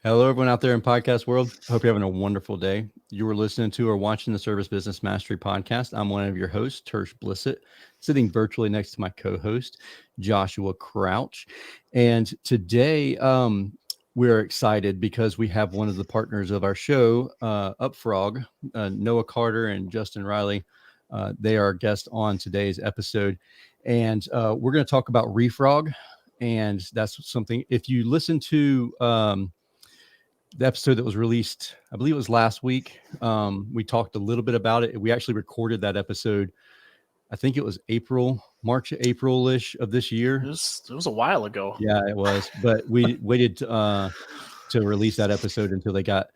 Hello, everyone out there in podcast world. Hope you're having a wonderful day. You are listening to or watching the Service Business Mastery podcast. I'm one of your hosts, Tersh Blissett, sitting virtually next to my co-host, Joshua Crouch. And today, we're excited because we have one of the partners of our show, UpFrog, Noah Carter and Justin Riley. They are our guests on today's episode. And we're going to talk about ReFrog. And that's something, if you listen to the episode that was released, I believe it was last week, we talked a little bit about it. We actually recorded that episode. I think it was March, April-ish of this year. It was a while ago. Yeah, it was. But we waited to release that episode until they got,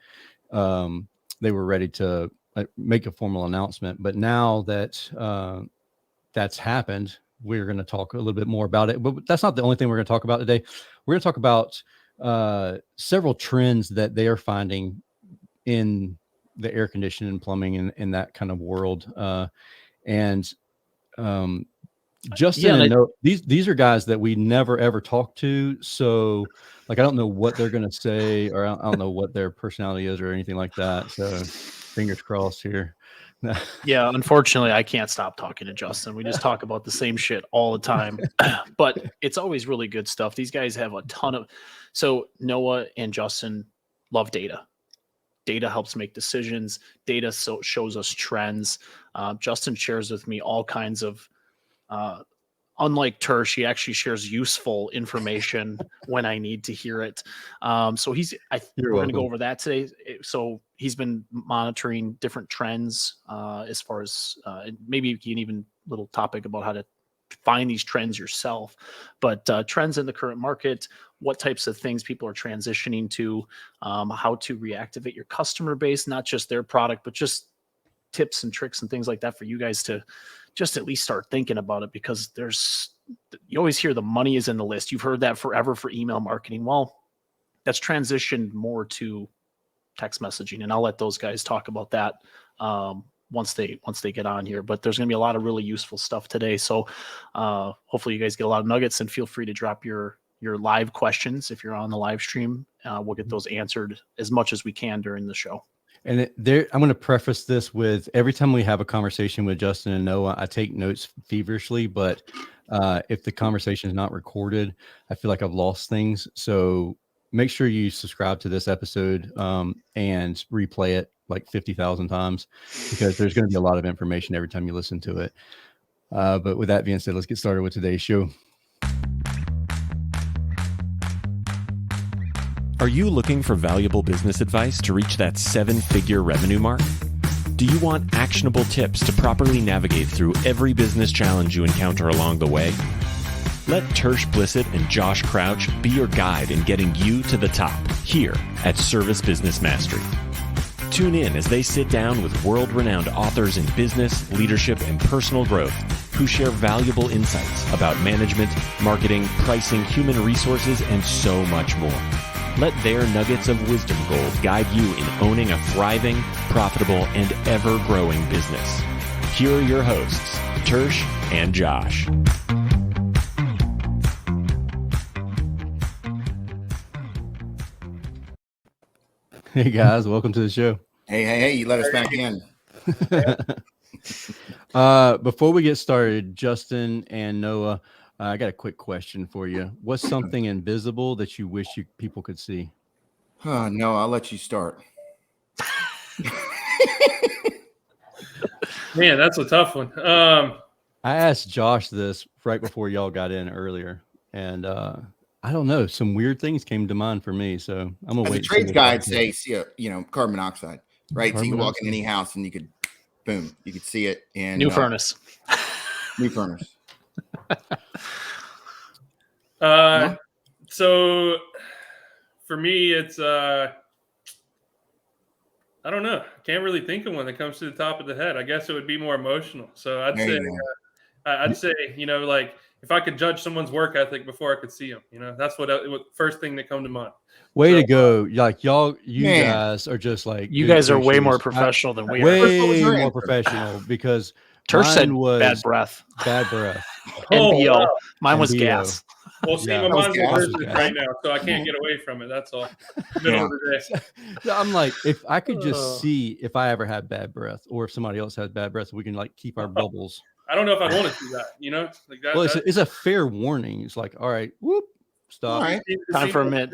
they were ready to make a formal announcement. But now that that's happened, we're going to talk a little bit more about it. But that's not the only thing we're going to talk about today. We're going to talk about several trends that they are finding in the air conditioning and plumbing and in that kind of world. Justin and Noah, these are guys that we never ever talk to. So like, I don't know what they're going to say, or I don't know what their personality is or anything like that. So fingers crossed here. Yeah, unfortunately, I can't stop talking to Justin. We just talk about the same shit all the time, but it's always really good stuff. These guys have a ton of, so Noah and Justin love data. Data helps make decisions. Data shows us trends. Justin shares with me all kinds of, unlike Tersh, he actually shares useful information when I need to hear it. So we're going to go over that today. So he's been monitoring different trends as far as maybe you can even little topic about how to find these trends yourself, but trends in the current market, what types of things people are transitioning to, how to reactivate your customer base, not just their product, but just tips and tricks and things like that for you guys to just at least start thinking about it, because you always hear the money is in the list. You've heard that forever for email marketing. Well, that's transitioned more to text messaging, and I'll let those guys talk about that once they get on here. But there's going to be a lot of really useful stuff today. So hopefully you guys get a lot of nuggets, and feel free to drop your live questions if you're on the live stream. We'll get those answered as much as we can during the show. And I'm going to preface this with, every time we have a conversation with Justin and Noah, I take notes feverishly, but if the conversation is not recorded, I feel like I've lost things. So make sure you subscribe to this episode and replay it like 50,000 times, because there's going to be a lot of information every time you listen to it. But with that being said, let's get started with today's show. Are you looking for valuable business advice to reach that 7-figure revenue mark? Do you want actionable tips to properly navigate through every business challenge you encounter along the way? Let Tersh Blissett and Josh Crouch be your guide in getting you to the top here at Service Business Mastery. Tune in as they sit down with world-renowned authors in business, leadership, and personal growth who share valuable insights about management, marketing, pricing, human resources, and so much more. Let their nuggets of wisdom gold guide you in owning a thriving, profitable, and ever-growing business. Here are your hosts, Tersh and Josh. Hey guys, welcome to the show. Hey, you let us back in. Before we get started, Justin and Noah, I got a quick question for you. What's something invisible that you wish people could see? No, I'll let you start. Man, that's a tough one. I asked Josh this right before y'all got in earlier, and I don't know, some weird things came to mind for me. So I'm gonna wait. The trades guide say, carbon monoxide, right? So you can walk in any house and you could see it. And new furnace. So for me, it's I don't know. I can't really think of one that comes to the top of the head. I guess it would be more emotional. So I'd say, like if I could judge someone's work ethic before I could see them, that's what first thing that come to mind. Way to go. Like you guys are just like, you guys are way more professional than we are. Way more professional, because Tersh said bad breath. Bad breath. NBO. Wow. Mine was NBO. gas. Well, see, Yeah. my mind's That was in good. business right now, so I can't get away from it. That's all. Middle of the day. So I'm like, if I could just see if I ever had bad breath or if somebody else has bad breath, we can like keep our bubbles. I don't know if I'd want to see that. Like that. Well, it's a fair warning. It's like, all right, whoop, stop. All right. Time for a minute.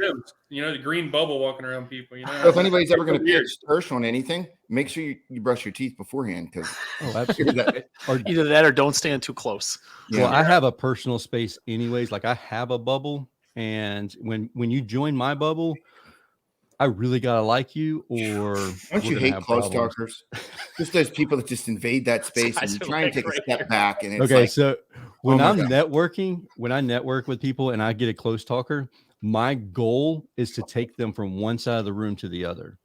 The green bubble walking around people. So if anybody's ever going to Weird. pitch Hirsch on anything, make sure you brush your teeth beforehand, because Oh, absolutely. Or, Either that or don't stand too close. well, I have a personal space anyways. Like I have a bubble, and when you join my bubble, I really gotta like you, or don't you we're gonna hate have close problems. talkers? Just those people that just invade that space and you try and take a step back, and it's Okay, like, so when my I'm God. networking, when I network with people and I get a close talker, my goal is to take them from one side of the room to the other.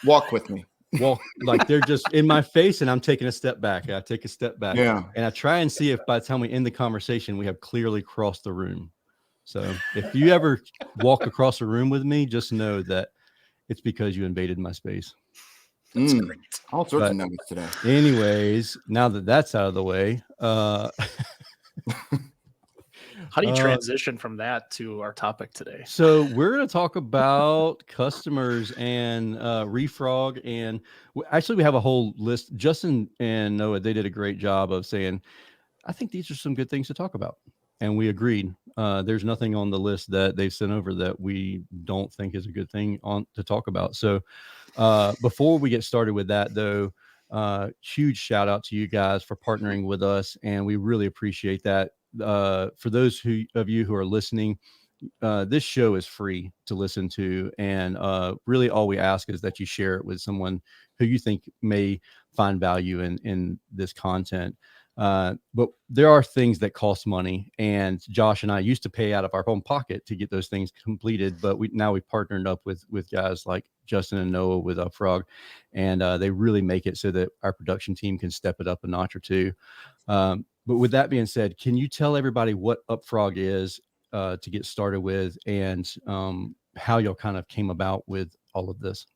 walk with me. Well, like they're just in my face and I'm taking a step back. I take a step back. Yeah. And I try and see if by the time we end the conversation, we have clearly crossed the room. So if you ever walk across the room with me, just know that it's because you invaded my space. That's great. All sorts But of nuggets today. anyways, now that that's out of the way, How do you transition from that to our topic today? so we're going to talk about customers and ReFrog, and actually we have a whole list. Justin and Noah, they did a great job of saying, I think these are some good things to talk about. And we agreed. There's nothing on the list that they've sent over that we don't think is a good thing to talk about. So before we get started with that, though, huge shout out to you guys for partnering with us. And we really appreciate that. For those of you who are listening, this show is free to listen to. And really all we ask is that you share it with someone who you think may find value in this content. But there are things that cost money, and Josh and I used to pay out of our own pocket to get those things completed. But now we partnered up with guys like Justin and Noah with UpFrog, and they really make it so that our production team can step it up a notch or two. But with that being said, can you tell everybody what UpFrog is to get started with, and how y'all kind of came about with all of this?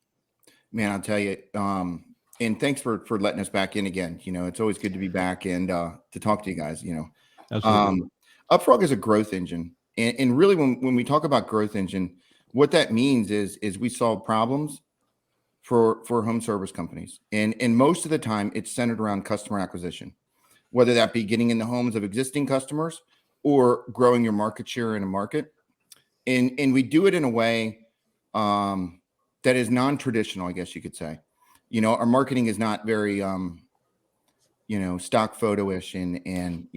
Man, I'll tell you. And thanks for letting us back in again. It's always good to be back and to talk to you guys. Absolutely. UpFrog is a growth engine, and really, when we talk about growth engine, what that means is we solve problems for home service companies, and most of the time, it's centered around customer acquisition, whether that be getting in the homes of existing customers or growing your market share in a market, and we do it in a way that is non-traditional, I guess you could say. Our marketing is not very, stock photo-ish, and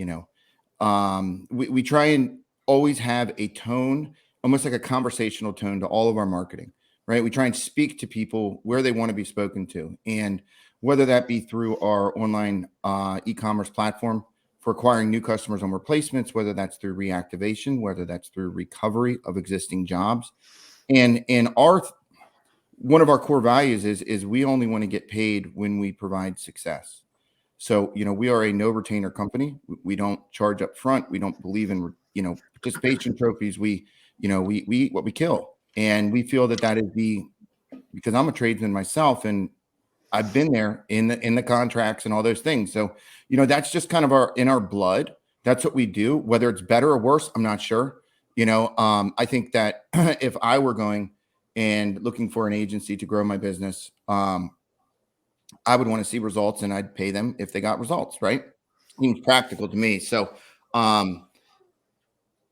we try and always have a tone, almost like a conversational tone to all of our marketing, right? We try and speak to people where they want to be spoken to, and whether that be through our online e-commerce platform for acquiring new customers on replacements, whether that's through reactivation, whether that's through recovery of existing jobs, and one of our core values is we only want to get paid when we provide success. So, we are a no retainer company. We don't charge up front. We don't believe in, participation trophies. We eat what we kill. And we feel that is because I'm a tradesman myself, and I've been there in the contracts and all those things. So, that's just kind of in our blood. That's what we do. Whether it's better or worse, I'm not sure. I think that if I were going and looking for an agency to grow my business, I would want to see results, and I'd pay them if they got results, right? Seems practical to me. So, and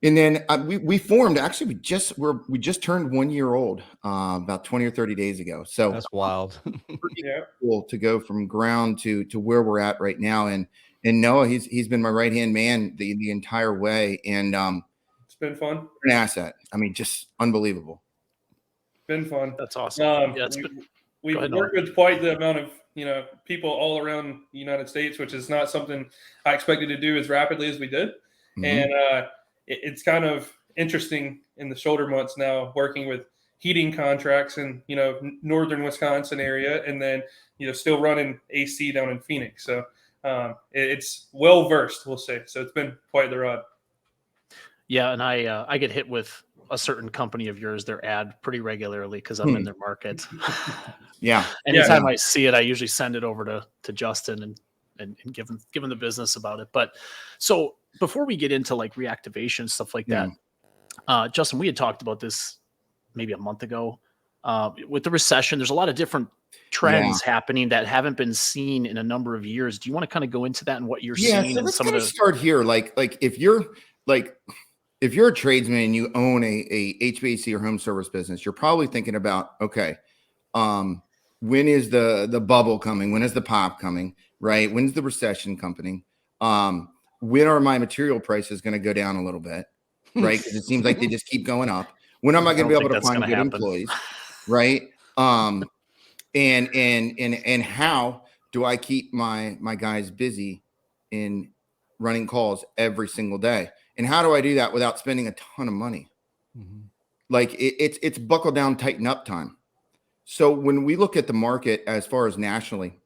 then we formed. Actually, we just turned 1 year old about 20 or 30 days ago. So That's wild. Yeah. cool to go from ground to where we're at right now. And Noah, he's been my right hand man the entire way, and It's been fun. an asset. I mean, just unbelievable. Been fun. That's awesome. We've Go ahead, worked with quite the amount of people all around the United States, which is not something I expected to do as rapidly as we did. Mhm. And it's kind of interesting in the shoulder months now, working with heating contracts in northern Wisconsin area, and then still running AC down in Phoenix. So it's well versed, we'll say. So it's been quite the ride. Yeah, and I get hit with a certain company of yours, their ad, pretty regularly because I'm in their market. Yeah. Anytime I see it, I usually send it over to Justin and give him the business about it. But so before we get into like reactivation, stuff like that, Justin, we had talked about this maybe a month ago. With the recession, there's a lot of different trends happening that haven't been seen in a number of years. Do you want to kind of go into that and what you're seeing? So and let's some kind of of the start here. Like if you're a tradesman and you own a HVAC or home service business, you're probably thinking about, okay, when is the bubble coming? When is the pop coming? Right? When's the recession coming? When are my material prices going to go down a little bit? Right? Because it seems like they just keep going up. When am I going to be able to find good employees? Right? And how do I keep my guys busy in running calls every single day? And how do I do that without spending a ton of money? Like it's buckle down, tighten up time. So when we look at the market as far as nationally,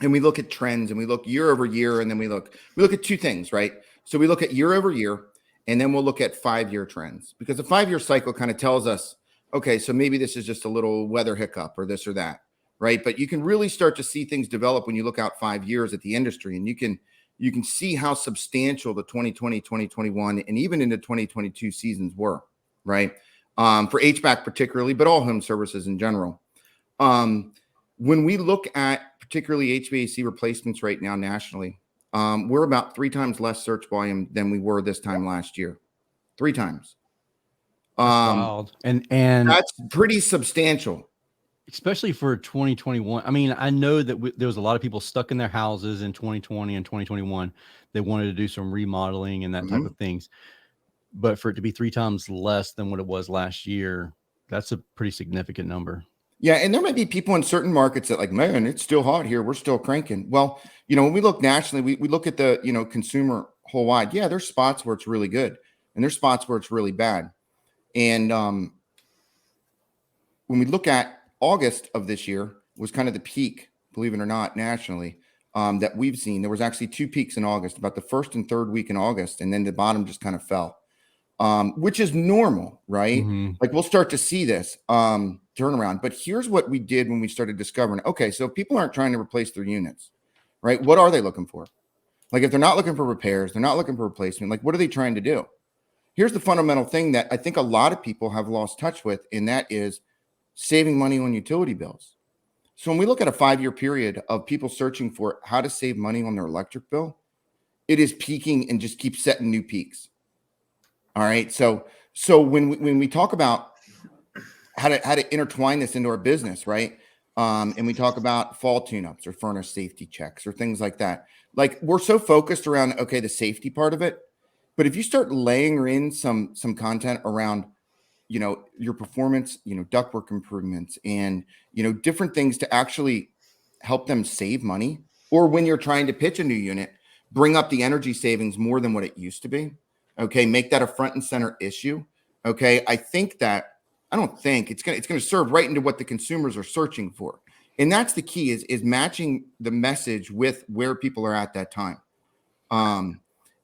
and we look at trends and we look year over year, and then we look at two things, right? So we look at year over year, and then we'll look at 5-year trends, because the 5-year cycle kind of tells us, okay, so maybe this is just a little weather hiccup or this or that, right? But you can really start to see things develop when you look out 5 years at the industry, and you can see how substantial the 2020, 2021, and even into 2022 seasons were, right? For HVAC particularly, but all home services in general. When we look at particularly HVAC replacements right now nationally, we're about 3 times less search volume than we were this time last year. 3 times. That's wild. And that's pretty substantial. Especially for 2021. I mean, I know that there was a lot of people stuck in their houses in 2020 and 2021. They wanted to do some remodeling and that type of things. But for it to be 3 times less than what it was last year, that's a pretty significant number. Yeah. And there might be people in certain markets that like, man, it's still hot here. We're still cranking. Well, when we look nationally, we look at the, consumer whole wide. Yeah, there's spots where it's really good and there's spots where it's really bad. And when we look at August of this year was kind of the peak, believe it or not, nationally, that we've seen. There was actually 2 peaks in August, about the first and third week in August, and then the bottom just kind of fell, which is normal, right? Like we'll start to see this turnaround. But here's what we did when we started discovering, okay, so if people aren't trying to replace their units, right? What are they looking for? Like if they're not looking for repairs, they're not looking for replacement, like what are they trying to do? Here's the fundamental thing that I think a lot of people have lost touch with, and that is saving money on utility bills. So when we look at a 5-year period of people searching for how to save money on their electric bill, it is peaking and just keeps setting new peaks. All right. So when we talk about how to intertwine this into our business, right? And we talk about fall tune-ups or furnace safety checks or things like that. Like we're so focused around, okay, the safety part of it. But if you start laying in some content around, your performance, ductwork improvements and, different things to actually help them save money, or when you're trying to pitch a new unit, bring up the energy savings more than what it used to be. Okay. Make that a front and center issue. Okay. I don't think it's going to serve right into what the consumers are searching for. And that's the key is matching the message with where people are at that time.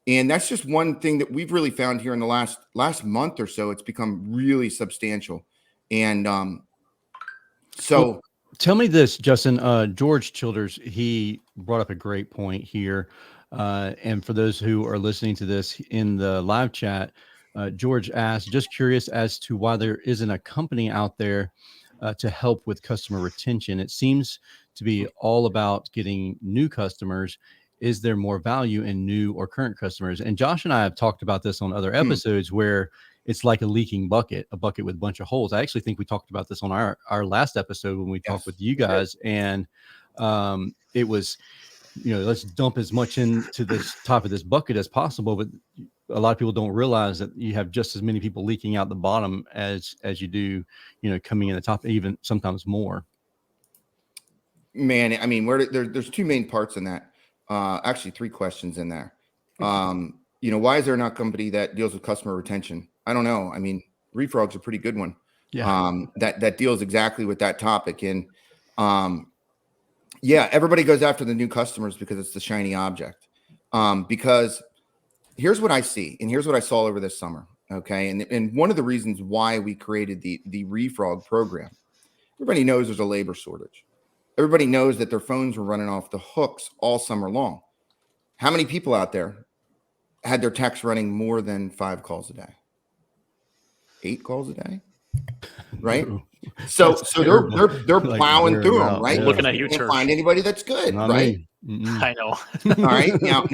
And that's just one thing that we've really found here in the last month or so. It's become really substantial. And well, tell me this, Justin. George Childers, he brought up a great point here. And for those who are listening to this in the live chat, George asked, just curious as to why there isn't a company out there to help with customer retention. It seems to be all about getting new customers. Is there more value in new or current customers? And Josh and I have talked about this on other episodes where it's like a leaking bucket, a bucket with a bunch of holes. I actually think we talked about this on our last episode when we talked with you guys. And it was, let's dump as much into this top of this bucket as possible. But a lot of people don't realize that you have just as many people leaking out the bottom as you do, coming in the top, even sometimes more. Man, I mean, there's 2 main parts in that. Actually 3 questions in there. Why is there not a company that deals with customer retention? I don't know. I mean, ReFrog's a pretty good one. Yeah. That deals exactly with that topic. And everybody goes after the new customers because it's the shiny object. Because here's what I see, and here's what I saw over this summer. Okay. And one of the reasons why we created the ReFrog program, everybody knows there's a labor shortage. Everybody knows that their phones were running off the hooks all summer long. How many people out there had their techs running more than 5 calls a day, 8 calls a day, right? No, So that's they're terrible. they're Like plowing wearing through them, out. right? Yeah. Looking Because at we you, can't Tersh. find anybody that's good, Not right? me. Mm-mm. I know. All right, now,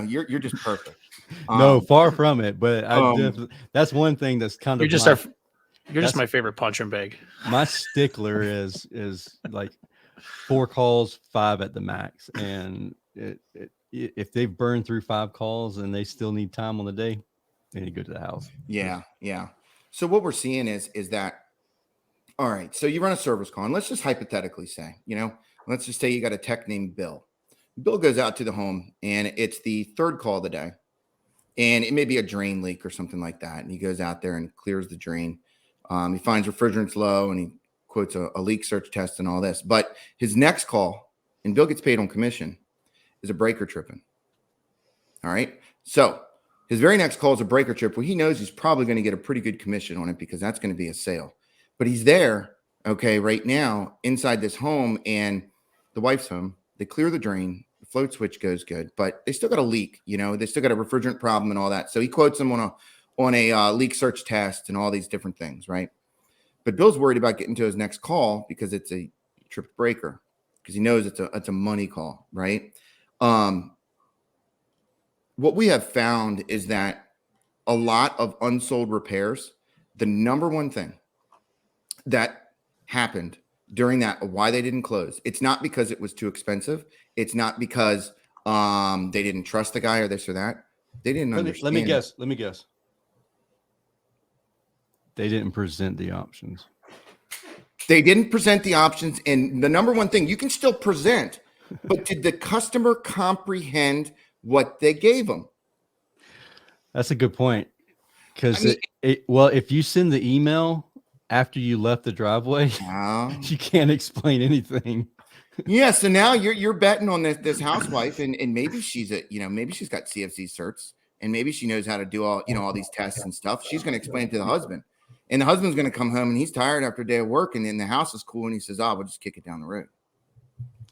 you're just perfect. No, far from it. But I um, definitely, that's one thing that's kind You're of just my, our, you're just that's my favorite punching bag. my stickler is like 4 calls, 5 at the max. And if they've burned through 5 calls and they still need time on the day, they need to go to the house. yeah. So what we're seeing is that, all right, so you run a service call, and let's just hypothetically say, let's just say you got a tech named Bill. Bill goes out to the home, and it's the 3rd call of the day, and it may be a drain leak or something like that. And he goes out there and clears the drain. He finds refrigerant's low, and he quotes a leak search test and all this. But his next call, and Bill gets paid on commission, is a breaker tripping. All right. So his very next call is a breaker trip where he knows he's probably going to get a pretty good commission on it because that's going to be a sale. But he's there, okay, right now inside this home, and the wife's home. They clear the drain. The float switch goes good, but they still got a leak. They still got a refrigerant problem and all that. So he quotes them on a leak search test and all these different things, right? But Bill's worried about getting to his next call because it's a tripped breaker, because he knows it's a money call, right? What we have found is that a lot of unsold repairs, the number one thing that happened during that, why they didn't close, it's not because it was too expensive. It's not because they didn't trust the guy or this or that. They didn't understand. Let me guess. They didn't present the options. They didn't present the options. And the number one thing, you can still present, but did the customer comprehend what they gave them? That's a good point. Because if you send the email after you left the driveway, you can't explain anything. Yeah, so now you're betting on this housewife, and maybe she's maybe she's got CFC certs, and maybe she knows how to do all these tests and stuff. She's going to explain it to the husband, and the husband's going to come home and he's tired after a day of work, and then the house is cool, and he says, we'll just kick it down the road.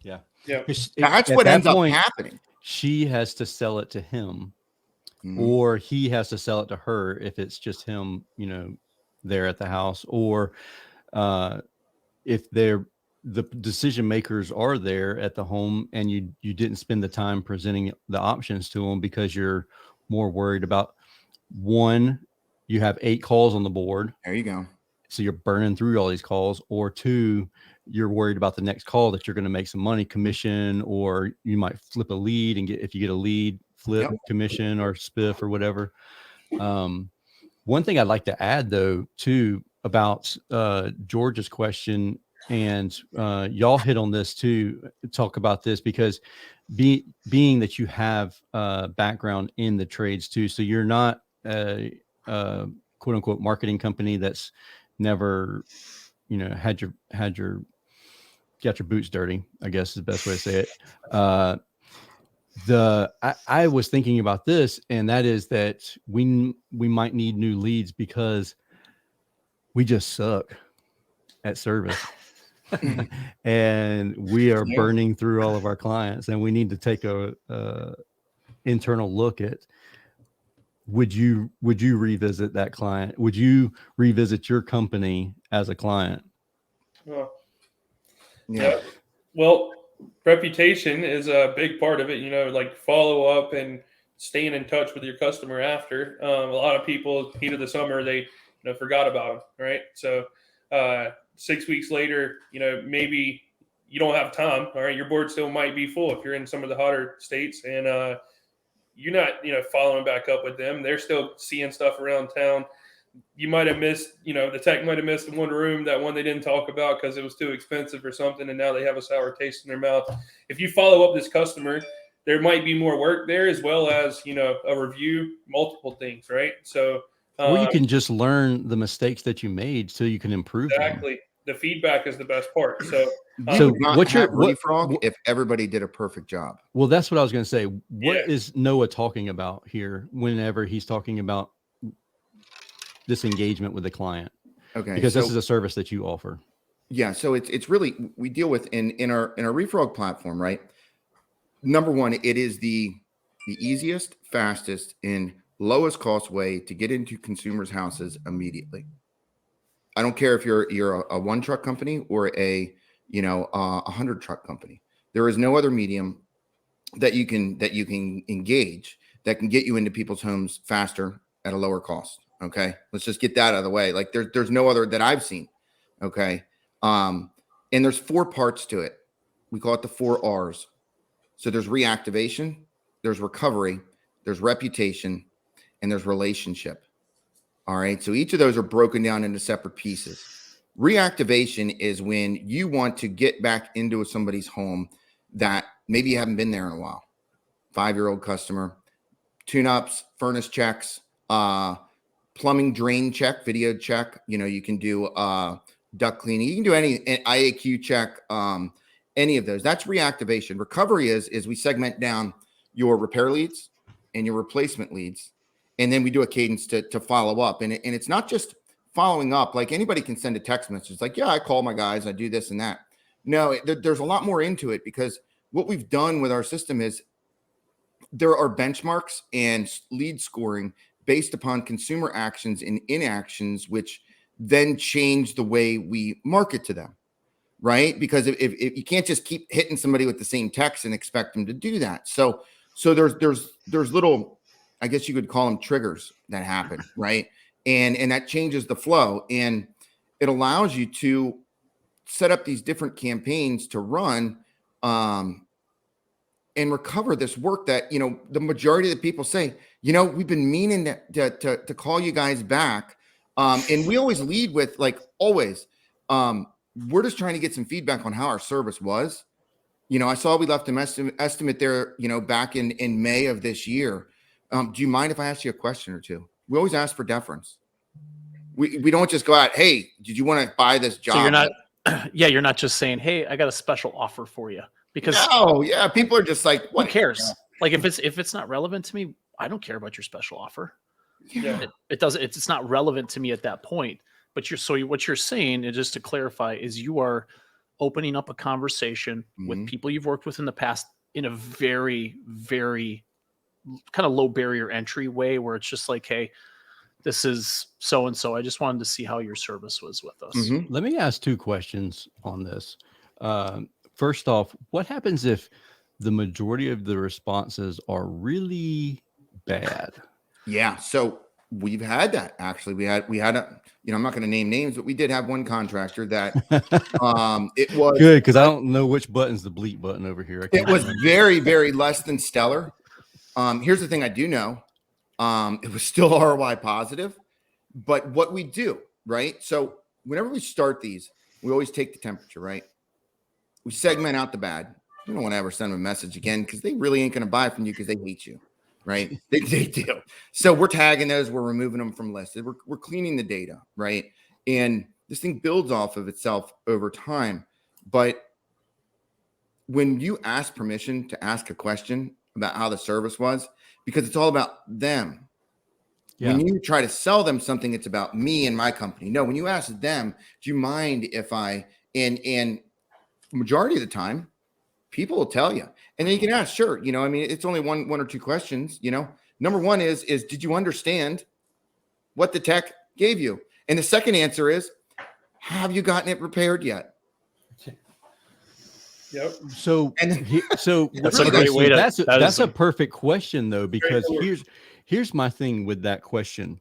Yeah. That's what ends up happening. She has to sell it to him, Mhm. or he has to sell it to her if it's just him, there at the house, or if the decision makers are there at the home and you didn't spend the time presenting the options to them because you're more worried about, one, you have 8 calls on the board. There you go. So you're burning through all these calls, or 2, you're worried about the next call that you're going to make some money, commission, or you might flip a lead and if you get a lead, flip commission or spiff or whatever. One thing I'd like to add though, too, about George's question, and y'all hit on this too, talk about this, because being that you have background in the trades too, so you're not a quote unquote marketing company that's never got your boots dirty, I guess is the best way to say it. I was thinking about this, and that is that we might need new leads because we just suck at service. And we are burning through all of our clients, and we need to take a internal look at, would you revisit that client? Would you revisit your company as a client? Yeah. Well, reputation is a big part of it, like follow up and staying in touch with your customer after. A lot of people, heat of the summer, they forgot about them, right? So 6 weeks later, maybe you don't have time. All right, your board still might be full if you're in some of the hotter states, and you're not following back up with them. They're still seeing stuff around town. You might have missed, the tech might have missed one room, that one they didn't talk about because it was too expensive or something, and now they have a sour taste in their mouth. If you follow up this customer, there might be more work there, as well as a review, multiple things, right? So or you can just learn the mistakes that you made so you can improve exactly them. The feedback is the best part. So what's your ReFrog if everybody did a perfect job? Well, that's what I was going to say. What is Noah talking about here whenever he's talking about this engagement with the client? Okay, because this is a service that you offer. Yeah, so it's really, we deal with in our ReFrog platform, right? Number one, it is the the easiest, fastest, and lowest cost way to get into consumers' houses immediately. I don't care if you're a one truck company or a 100 truck company. There is no other medium that you can engage that can get you into people's homes faster at a lower cost. Okay, let's just get that out of the way. Like there's no other that I've seen. Okay, and there's 4 parts to it. We call it the 4 R's. So there's reactivation, there's recovery, there's reputation, and there's relationship. All right. So each of those are broken down into separate pieces. Reactivation is when you want to get back into somebody's home that maybe you haven't been there in a while. 5-year-old customer, tune-ups, furnace checks, plumbing drain check, video check. You can do duct cleaning. You can do any IAQ check, any of those. That's reactivation. Recovery is we segment down your repair leads and your replacement leads. And then we do a cadence to follow up. And it's not just following up. Like anybody can send a text message like, yeah, I call my guys, I do this and that. No, there's a lot more into it, because what we've done with our system is there are benchmarks and lead scoring based upon consumer actions and inactions, which then change the way we market to them, right? Because if you can't just keep hitting somebody with the same text and expect them to do that. So there's little, I guess you could call them triggers that happen, right? And that changes the flow, and it allows you to set up these different campaigns to run and recover this work that, the majority of the people say, we've been meaning to call you guys back. And we always lead with we're just trying to get some feedback on how our service was. I saw we left an estimate there, back in May of this year. Do you mind if I ask you a question or two? We always ask for deference. We don't just go out, hey, did you want to buy this job? So you're not just saying, hey, I got a special offer for you. Because people are just like, what who cares? Like if it's not relevant to me, I don't care about your special offer. Yeah. It's not relevant to me at that point. But what you're saying, and just to clarify, is you are opening up a conversation with people you've worked with in the past in a very, very kind of low barrier entry way, where it's just like, hey, this is so-and-so. I just wanted to see how your service was with us. Let me ask 2 questions on this. First off, what happens if the majority of the responses are really bad? Yeah. So we've had that actually. We had a, I'm not going to name names, but we did have one contractor that it was good, because I don't know which button's the bleep button over here. It was very, very less than stellar. Here's the thing I do know. It was still ROI positive, but what we do, right? So whenever we start these, we always take the temperature, right? We segment out the bad. We don't want to ever send them a message again, because they really ain't going to buy from you because they hate you, right? They do. So we're tagging those. We're removing them from lists. We're cleaning the data, right? And this thing builds off of itself over time. But when you ask permission to ask a question about how the service was, because it's all about them. Yeah. When you try to sell them something, it's about me and my company. No, when you ask them, do you mind if I, and majority of the time, people will tell you. And then you can ask, sure. It's only one or 2 questions. Number one is did you understand what the tech gave you? And the second answer is, have you gotten it repaired yet? Yep. So that's a great way to. That's a perfect question, though, because here's my thing with that question.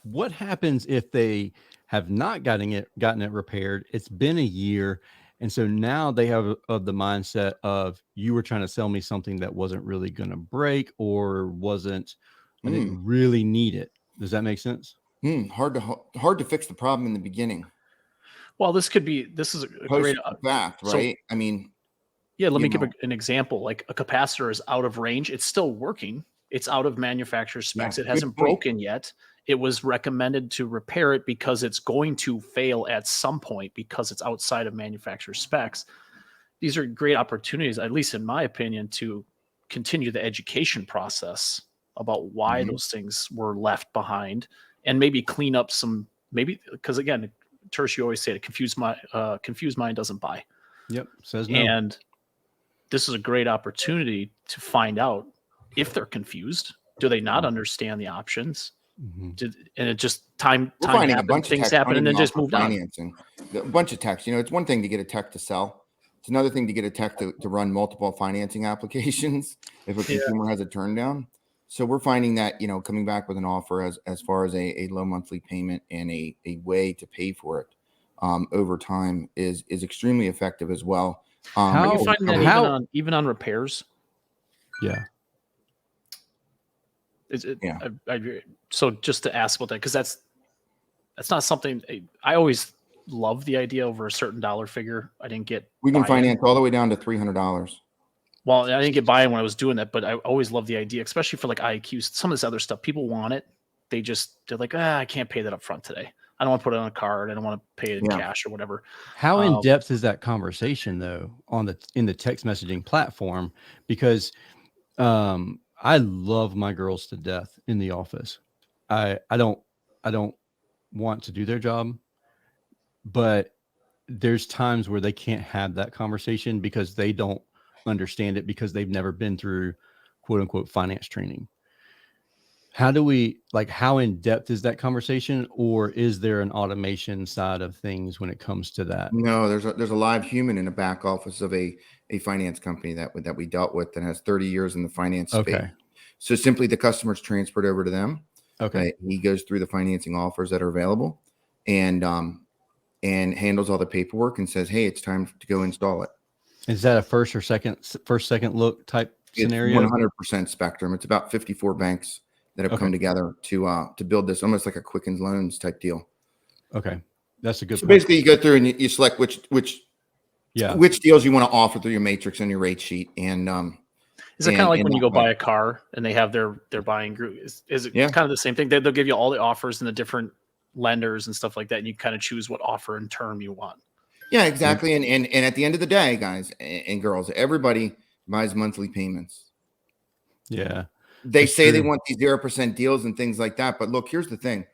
What happens if they have not gotten it repaired? It's been a year, and so now they have the mindset of, you were trying to sell me something that wasn't really going to break, or I didn't really need it. Does that make sense? Hard to fix the problem in the beginning. Well, this is a great fact, right? So, let me give an example. Like a capacitor is out of range. It's still working. It's out of manufacturer specs. It hasn't broken yet. It was recommended to repair it because it's going to fail at some point because it's outside of manufacturer specs. These are great opportunities, at least in my opinion, to continue the education process about why those things were left behind, and maybe clean up because again, Tersh, you always say it, confused mind doesn't buy. Yep. Says no. And this is a great opportunity to find out if they're confused. Do they not understand the options? And it just time finding happened, things happen, and then just moved on. Financing. A bunch of techs. It's one thing to get a tech to sell. It's another thing to get a tech to run multiple financing applications if a consumer has a turn down. So we're finding that, coming back with an offer as far as a low monthly payment and a way to pay for it over time is extremely effective as well. Are you finding that even on repairs? Yeah. So just to ask about that, because that's not something I always love the idea over a certain dollar figure. I didn't get. We can finance all the way down to $300. Well, I didn't get buy-in when I was doing that, but I always love the idea, especially for like IQs. Some of this other stuff, people want it. They're like, I can't pay that up front today. I don't want to put it on a card. I don't want to pay it in cash or whatever. How in depth is that conversation though in the text messaging platform? Because I love my girls to death in the office. I don't want to do their job, but there's times where they can't have that conversation because they don't understand it because they've never been through quote unquote finance training. How in depth is that conversation, or is there an automation side of things when it comes to that? No, there's a live human in the back office of a finance company that we dealt with that has 30 years in the finance space. So simply the customer's transferred over to them. Okay. He goes through the financing offers that are available and handles all the paperwork and says, hey, it's time to go install it. Is that a first second look type scenario? It's 100% Spectrum. It's about 54 banks that have come together to build this, almost like a Quicken Loans type deal. Okay. That's a good point. Basically you go through and you select which deals you want to offer through your matrix and your rate sheet. And is it kind of like when you go buy a car and they have their buying group? Is it kind of the same thing? They'll give you all the offers and the different lenders and stuff like that, and you kind of choose what offer and term you want. Yeah, exactly. And at the end of the day, guys and girls, everybody buys monthly payments. Yeah. They say they want these 0% deals and things like that. But look, here's the thing.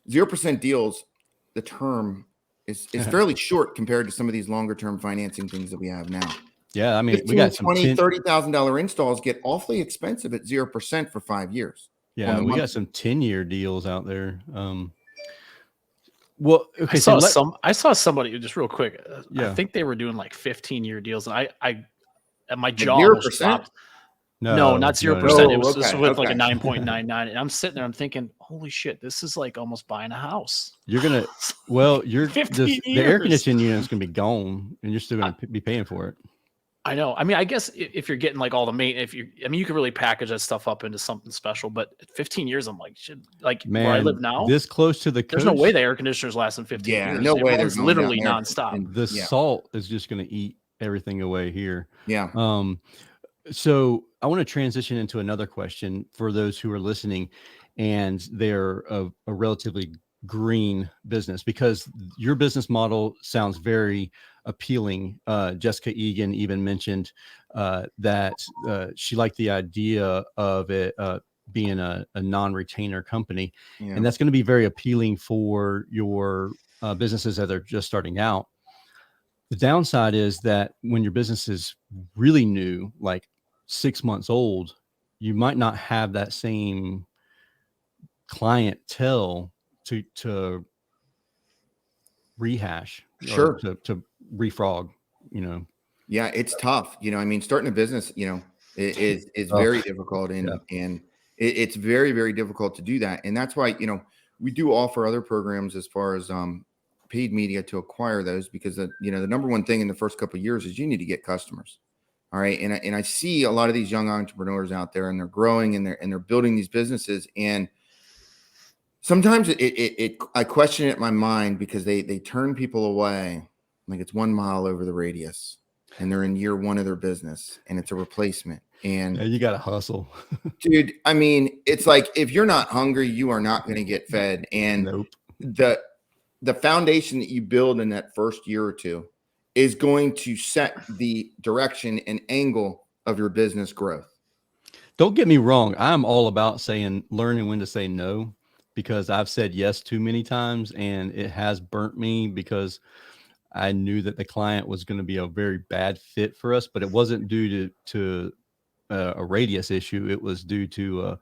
0% deals, the term is fairly short compared to some of these longer term financing things that we have now. Yeah. I mean, we got some $20,000-$30,000 installs get awfully expensive at 0% for 5 years. Yeah. We got some 10-year deals out there. Well, okay. I saw somebody just real quick. I think they were doing like 15-year deals, and I my jaw almost stopped. No, not 0%. It was with like a 9.99, and I'm sitting there, I'm thinking, holy shit, this is like almost buying a house. The air conditioning unit is gonna be gone, and you're still gonna be paying for it. I know. I mean, I guess if you're getting like all the you can really package that stuff up into something special. But 15 years, I'm like, shit, like where I live now, this close to the coast, there's no way the air conditioners lasting 15 years. No way. It's literally nonstop. The salt is just going to eat everything away here. Yeah. So I want to transition into another question for those who are listening, and they're a relatively green business, because your business model sounds very appealing. Jessica Egan even mentioned that she liked the idea of it being a non-retainer company, and that's going to be very appealing for your businesses that are just starting out. The downside is that when your business is really new, like 6 months old, you might not have that same clientele to rehash, to refrog, Yeah, it's tough. I mean, starting a business, is very difficult, and it's very, very difficult to do that. And that's why, we do offer other programs as far as paid media to acquire those, because the number one thing in the first couple of years is you need to get customers. All right. And I see a lot of these young entrepreneurs out there, and they're growing and they're building these businesses. And sometimes I question it in my mind, because they turn people away like it's 1 mile over the radius, and they're in year one of their business, and it's a replacement. And you got to hustle. Dude, I mean, it's like, if you're not hungry, you are not going to get fed. And the foundation that you build in that first year or two is going to set the direction and angle of your business growth. Don't get me wrong. I'm all about learning when to say no, because I've said yes too many times, and it has burnt me, because I knew that the client was going to be a very bad fit for us, but it wasn't due to a radius issue. It was due to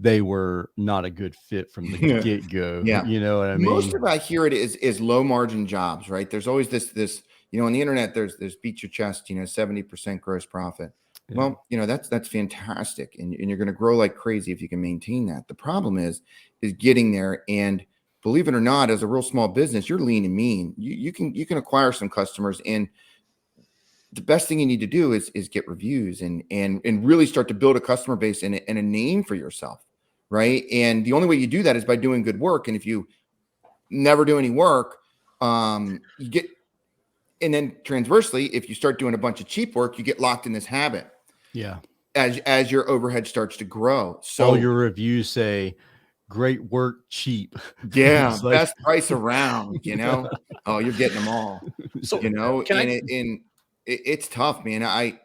they were not a good fit from the get go. Yeah. You know what I mean? Most of I hear it is low margin jobs, right? There's always this, on the internet, there's beat your chest, 70% gross profit. Yeah. Well, that's fantastic. And you're going to grow like crazy if you can maintain that. The problem is getting there. And believe it or not, as a real small business, you're lean and mean. You can acquire some customers, and the best thing you need to do is get reviews and really start to build a customer base and a name for yourself. Right. And the only way you do that is by doing good work. And if you never do any work, you get, and then transversely, if you start doing a bunch of cheap work, you get locked in this habit. Yeah. As your overhead starts to grow. So all your reviews say, great work, cheap. Yeah. It's like, best price around, oh, you're getting them all, So it's tough, man.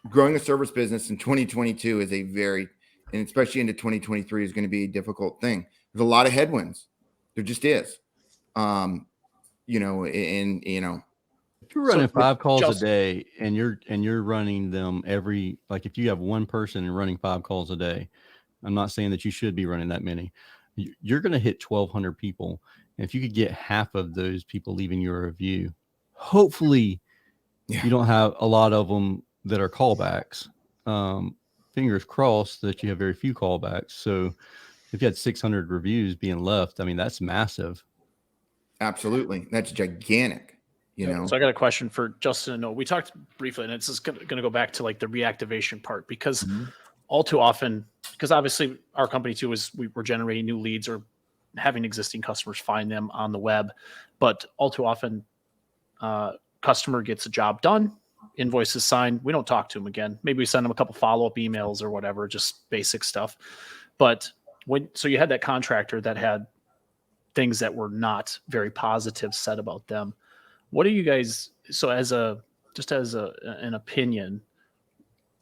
Growing a service business in 2022 is and especially into 2023 is going to be a difficult thing. There's a lot of headwinds. There just is. If you're running 5 calls a day and you're running them like if you have one person and running 5 calls a day, I'm not saying that you should be running that many. You're going to hit 1,200 people. And if you could get half of those people leaving you a review, hopefully you don't have a lot of them that are callbacks. Fingers crossed that you have very few callbacks. So if you had 600 reviews being left, I mean, that's massive. Absolutely. That's gigantic. So I got a question for Justin. No, we talked briefly, and it's just going to go back to like the reactivation part, because all too often, because obviously our company too is we're generating new leads or having existing customers find them on the web, but all too often, customer gets a job done, invoice is signed, we don't talk to them again. Maybe we send them a couple follow-up emails or whatever, just basic stuff. But so you had that contractor that had things that were not very positive said about them. What do you guys, so as an opinion,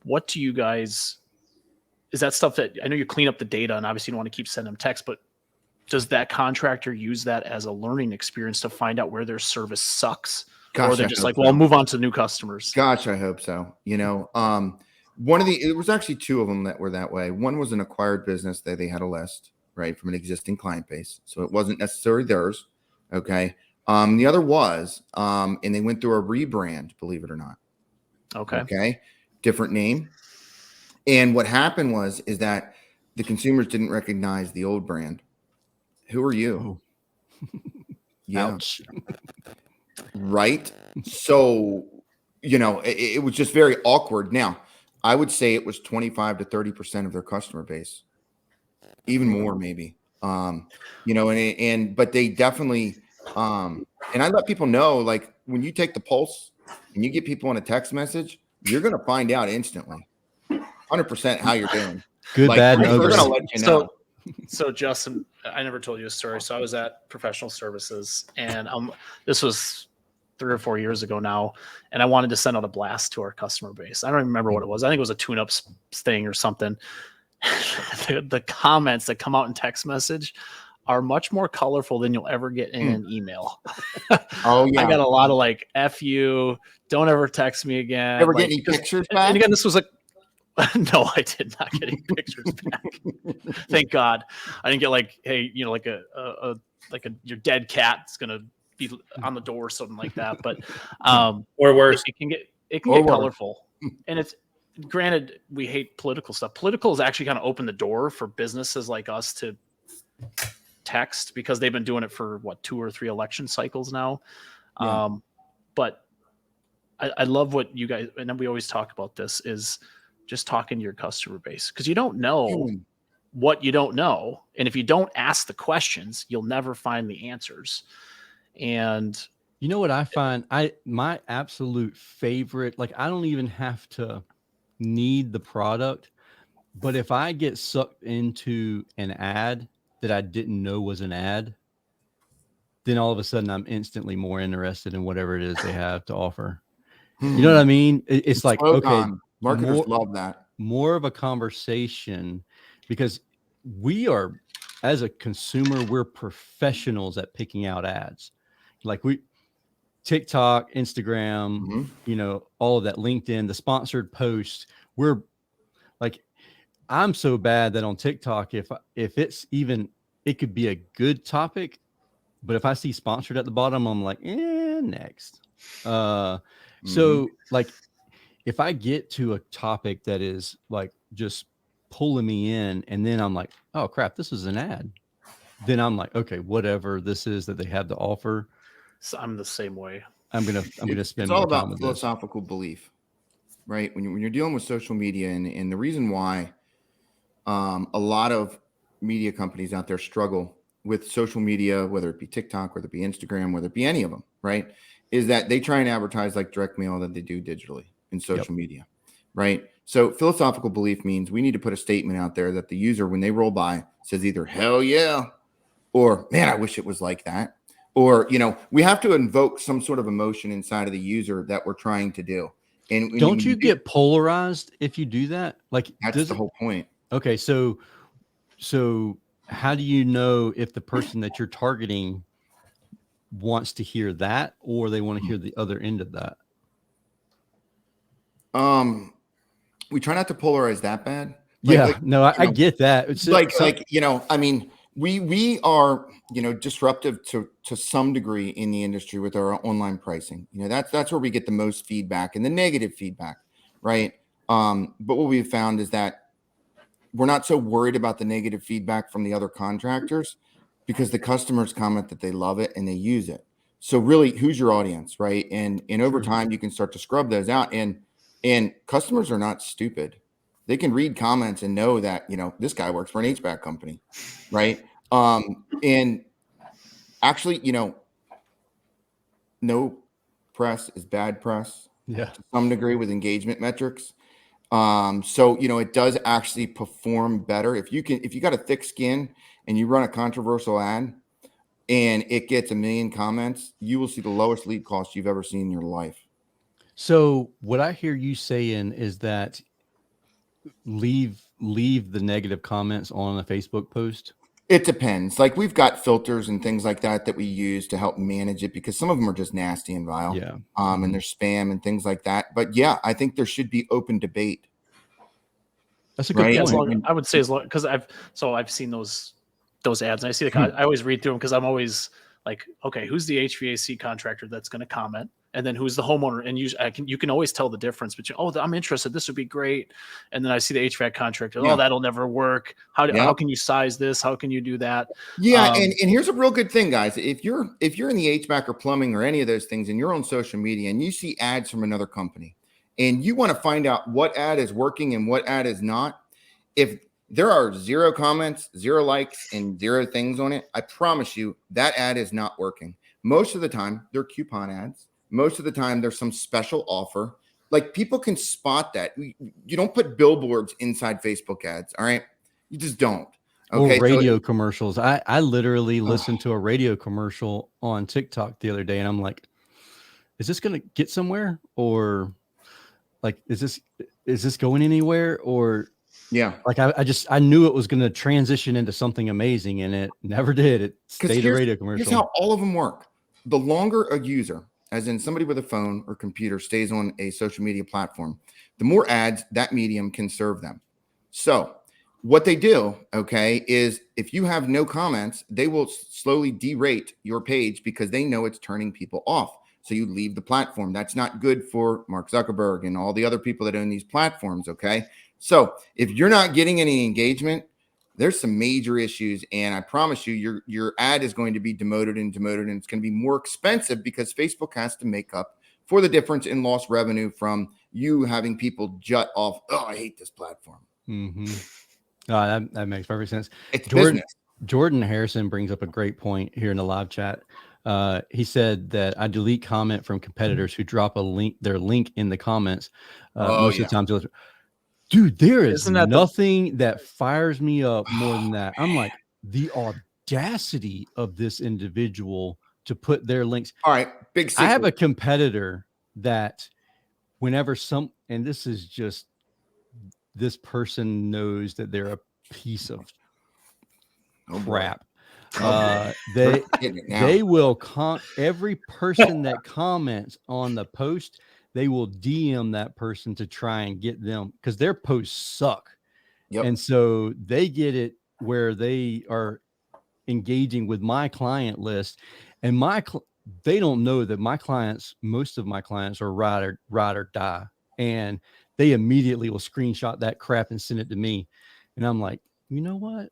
what do you guys, is that stuff that, I know you clean up the data and obviously you don't want to keep sending them text, but does that contractor use that as a learning experience to find out where their service sucks? Or they're just like, well, I'll move on to new customers. Gosh, I hope so. It was actually 2 of them that were that way. One was an acquired business that they had a list, right, from an existing client base. So it wasn't necessarily theirs. Okay. The other was, and they went through a rebrand, believe it or not. Okay. Different name. And what happened is that the consumers didn't recognize the old brand. Who are you? Yeah. Ouch. Right. So, it was just very awkward. Now, I would say it was 25 to 30% of their customer base, even more maybe. But they definitely, and I let people know, like, when you take the pulse and you get people on a text message, you're going to find out instantly 100% how you're doing. Good, bad, and We're ugly. going to let you know. So Justin, I never told you a story. So I was at professional services, and this was 3 or 4 years ago now, and I wanted to send out a blast to our customer base. I don't even remember what it was. I think it was a tune-up thing or something. The comments that come out in text message are much more colorful than you'll ever get in an email. Oh yeah, I got a lot of like "F you," "Don't ever text me again." Ever get any pictures back? And again, this was like, no, I did not get any pictures back. Thank God. I didn't get like, hey, like your dead cat's gonna be on the door or something like that. But or worse, it can get colorful. And it's granted, we hate political stuff. Political has actually kind of opened the door for businesses like us to text, because they've been doing it for 2 or 3 election cycles now. Yeah. But I love what you guys, and then we always talk about this, is just talking to your customer base, because you don't know what you don't know. And if you don't ask the questions, you'll never find the answers. And you know what I find? My absolute favorite, like, I don't even have to need the product, but if I get sucked into an ad that I didn't know was an ad, then all of a sudden I'm instantly more interested in whatever it is they have to offer. You know what I mean? It's like, okay, marketers love that. More of a conversation, because we are, as a consumer, we're professionals at picking out ads. like TikTok, Instagram, all of that, LinkedIn, the sponsored posts, we're like, I'm so bad that on TikTok, if it's even, it could be a good topic, but if I see sponsored at the bottom, I'm like, next. So like, if I get to a topic that is like just pulling me in, and then I'm like, oh crap, this is an ad, then I'm like, okay, whatever this is that they have to offer, So I'm the same way. I'm gonna spend It's all more time about with philosophical belief, right? When you're dealing with social media, and the reason why a lot of media companies out there struggle with social media, whether it be TikTok, whether it be Instagram, whether it be any of them, right, is that they try and advertise like direct mail that they do digitally in social media, right? So philosophical belief means we need to put a statement out there that the user, when they roll by, says either hell yeah, or man, I wish it was like that. Or, we have to invoke some sort of emotion inside of the user that we're trying to do. And Don't you get polarized if you do that? Like, that's the whole point. Okay, so how do you know if the person that you're targeting wants to hear that, or they want to hear the other end of that? We try not to polarize that bad. I get that. It's I mean, we are, disruptive to some degree in the industry with our online pricing. That's where we get the most feedback, and the negative feedback, right? But what we've found is that we're not so worried about the negative feedback from the other contractors, because the customers comment that they love it and they use it. So really, who's your audience, right? And over time, you can start to scrub those out. And customers are not stupid. They can read comments and know that, this guy works for an HVAC company, right? And actually, no press is bad press to some degree with engagement metrics. So, it does actually perform better. If you got a thick skin and you run a controversial ad and it gets 1 million comments, you will see the lowest lead cost you've ever seen in your life. So what I hear you saying is that leave the negative comments on a Facebook post. It depends. Like, we've got filters and things like that we use to help manage it, because some of them are just nasty and vile. Yeah. And they're spam and things like that. But yeah, I think there should be open debate. That's a good point. I would say, as long, because I've seen those ads, and I see I always read through them, because I'm always like, okay, who's the HVAC contractor that's going to comment? And then who's the homeowner? And you can always tell the difference between, I'm interested, this would be great. And then I see the HVAC contractor, that'll never work. How can you size this? How can you do that? Yeah, and here's a real good thing, guys. If you're in the HVAC or plumbing or any of those things, and you're on social media and you see ads from another company, and you want to find out what ad is working and what ad is not, if there are 0 comments, 0 likes, and 0 things on it, I promise you that ad is not working. Most of the time, they're coupon ads. Most of the time, there's some special offer. Like, people can spot that. You don't put billboards inside Facebook ads, all right? You just don't. Okay. Or radio commercials. I literally listened to a radio commercial on TikTok the other day, and I'm like, is this going to get somewhere? Or like, is this going anywhere? Or like, I knew it was going to transition into something amazing, and it never did. It stayed a radio commercial. Here's how all of them work. The longer a user, as in somebody with a phone or computer, stays on a social media platform, the more ads that medium can serve them. So what they do, okay, is if you have no comments, they will slowly derate your page, because they know it's turning people off. So you leave the platform. That's not good for Mark Zuckerberg and all the other people that own these platforms, okay? So if you're not getting any engagement, there's some major issues, and I promise you, your ad is going to be demoted, and it's going to be more expensive, because Facebook has to make up for the difference in lost revenue from you having people jut off, I hate this platform. That makes perfect sense. It's business. Jordan Harrison brings up a great point here in the live chat. He said that I delete comment from competitors who drop their link in the comments. Most of the time, dude, there is nothing that fires me up more than that. I'm like, the audacity of this individual to put their links. All right, big secret. I have a competitor that whenever and this is just, this person knows that they're a piece of crap. They Getting it now. they will every person that comments on the post, they will DM that person to try and get them, because their posts suck. Yep. And so they get it where they are engaging with my client list, and they don't know that most of my clients are ride or die, and they immediately will screenshot that crap and send it to me, and I'm like, you know what?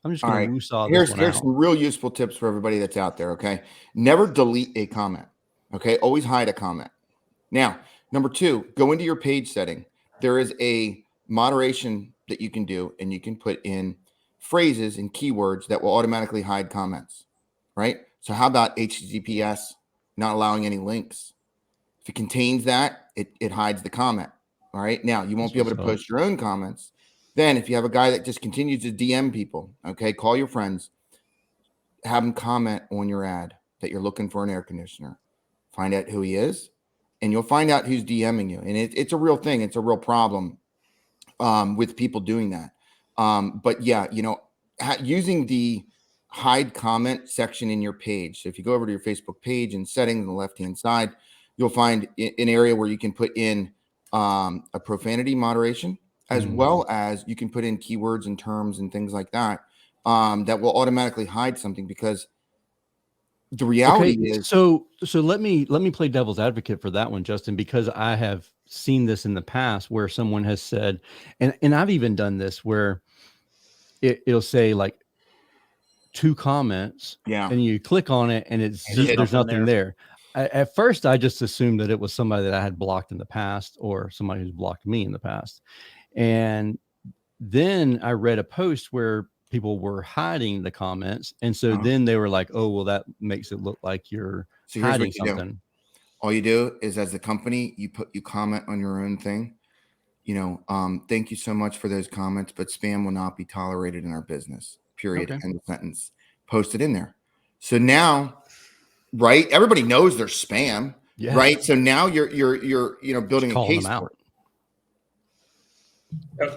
I'm just All going right. to woosah this Here's one out. some real useful tips for everybody that's out there. Okay. Never delete a comment. Okay. Always hide a comment. Now, number 2, go into your page setting. There is a moderation that you can do, and you can put in phrases and keywords that will automatically hide comments, right? So how about HTTPS, not allowing any links? If it contains that, it hides the comment. All right. Now, you won't be able to post your own comments. Then if you have a guy that just continues to DM people, okay, call your friends, have them comment on your ad that you're looking for an air conditioner. Find out who he is, and you'll find out who's DMing you. And it's a real thing. It's a real problem with people doing that. But yeah, using the hide comment section in your page. So if you go over to your Facebook page and settings on the left-hand side, you'll find an area where you can put in a profanity moderation, as well as you can put in keywords and terms and things like that, that will automatically hide something, because the reality is. So let me play devil's advocate for that one, Justin, because I have seen this in the past where someone has said, and I've even done this, where it'll say like 2 comments, Yeah. and you click on it and there's nothing there. At first, I just assumed that it was somebody that I had blocked in the past, or somebody who's blocked me in the past. And then I read a post where people were hiding the comments. And so then they were like, oh, well, that makes it look like you're hiding something. Do. All you do is, as the company, you comment on your own thing. Thank you so much for those comments, but spam will not be tolerated in our business. Period. Okay. End of sentence. Post it in there. So now, right, everybody knows there's spam, right? So now you're building a case for it.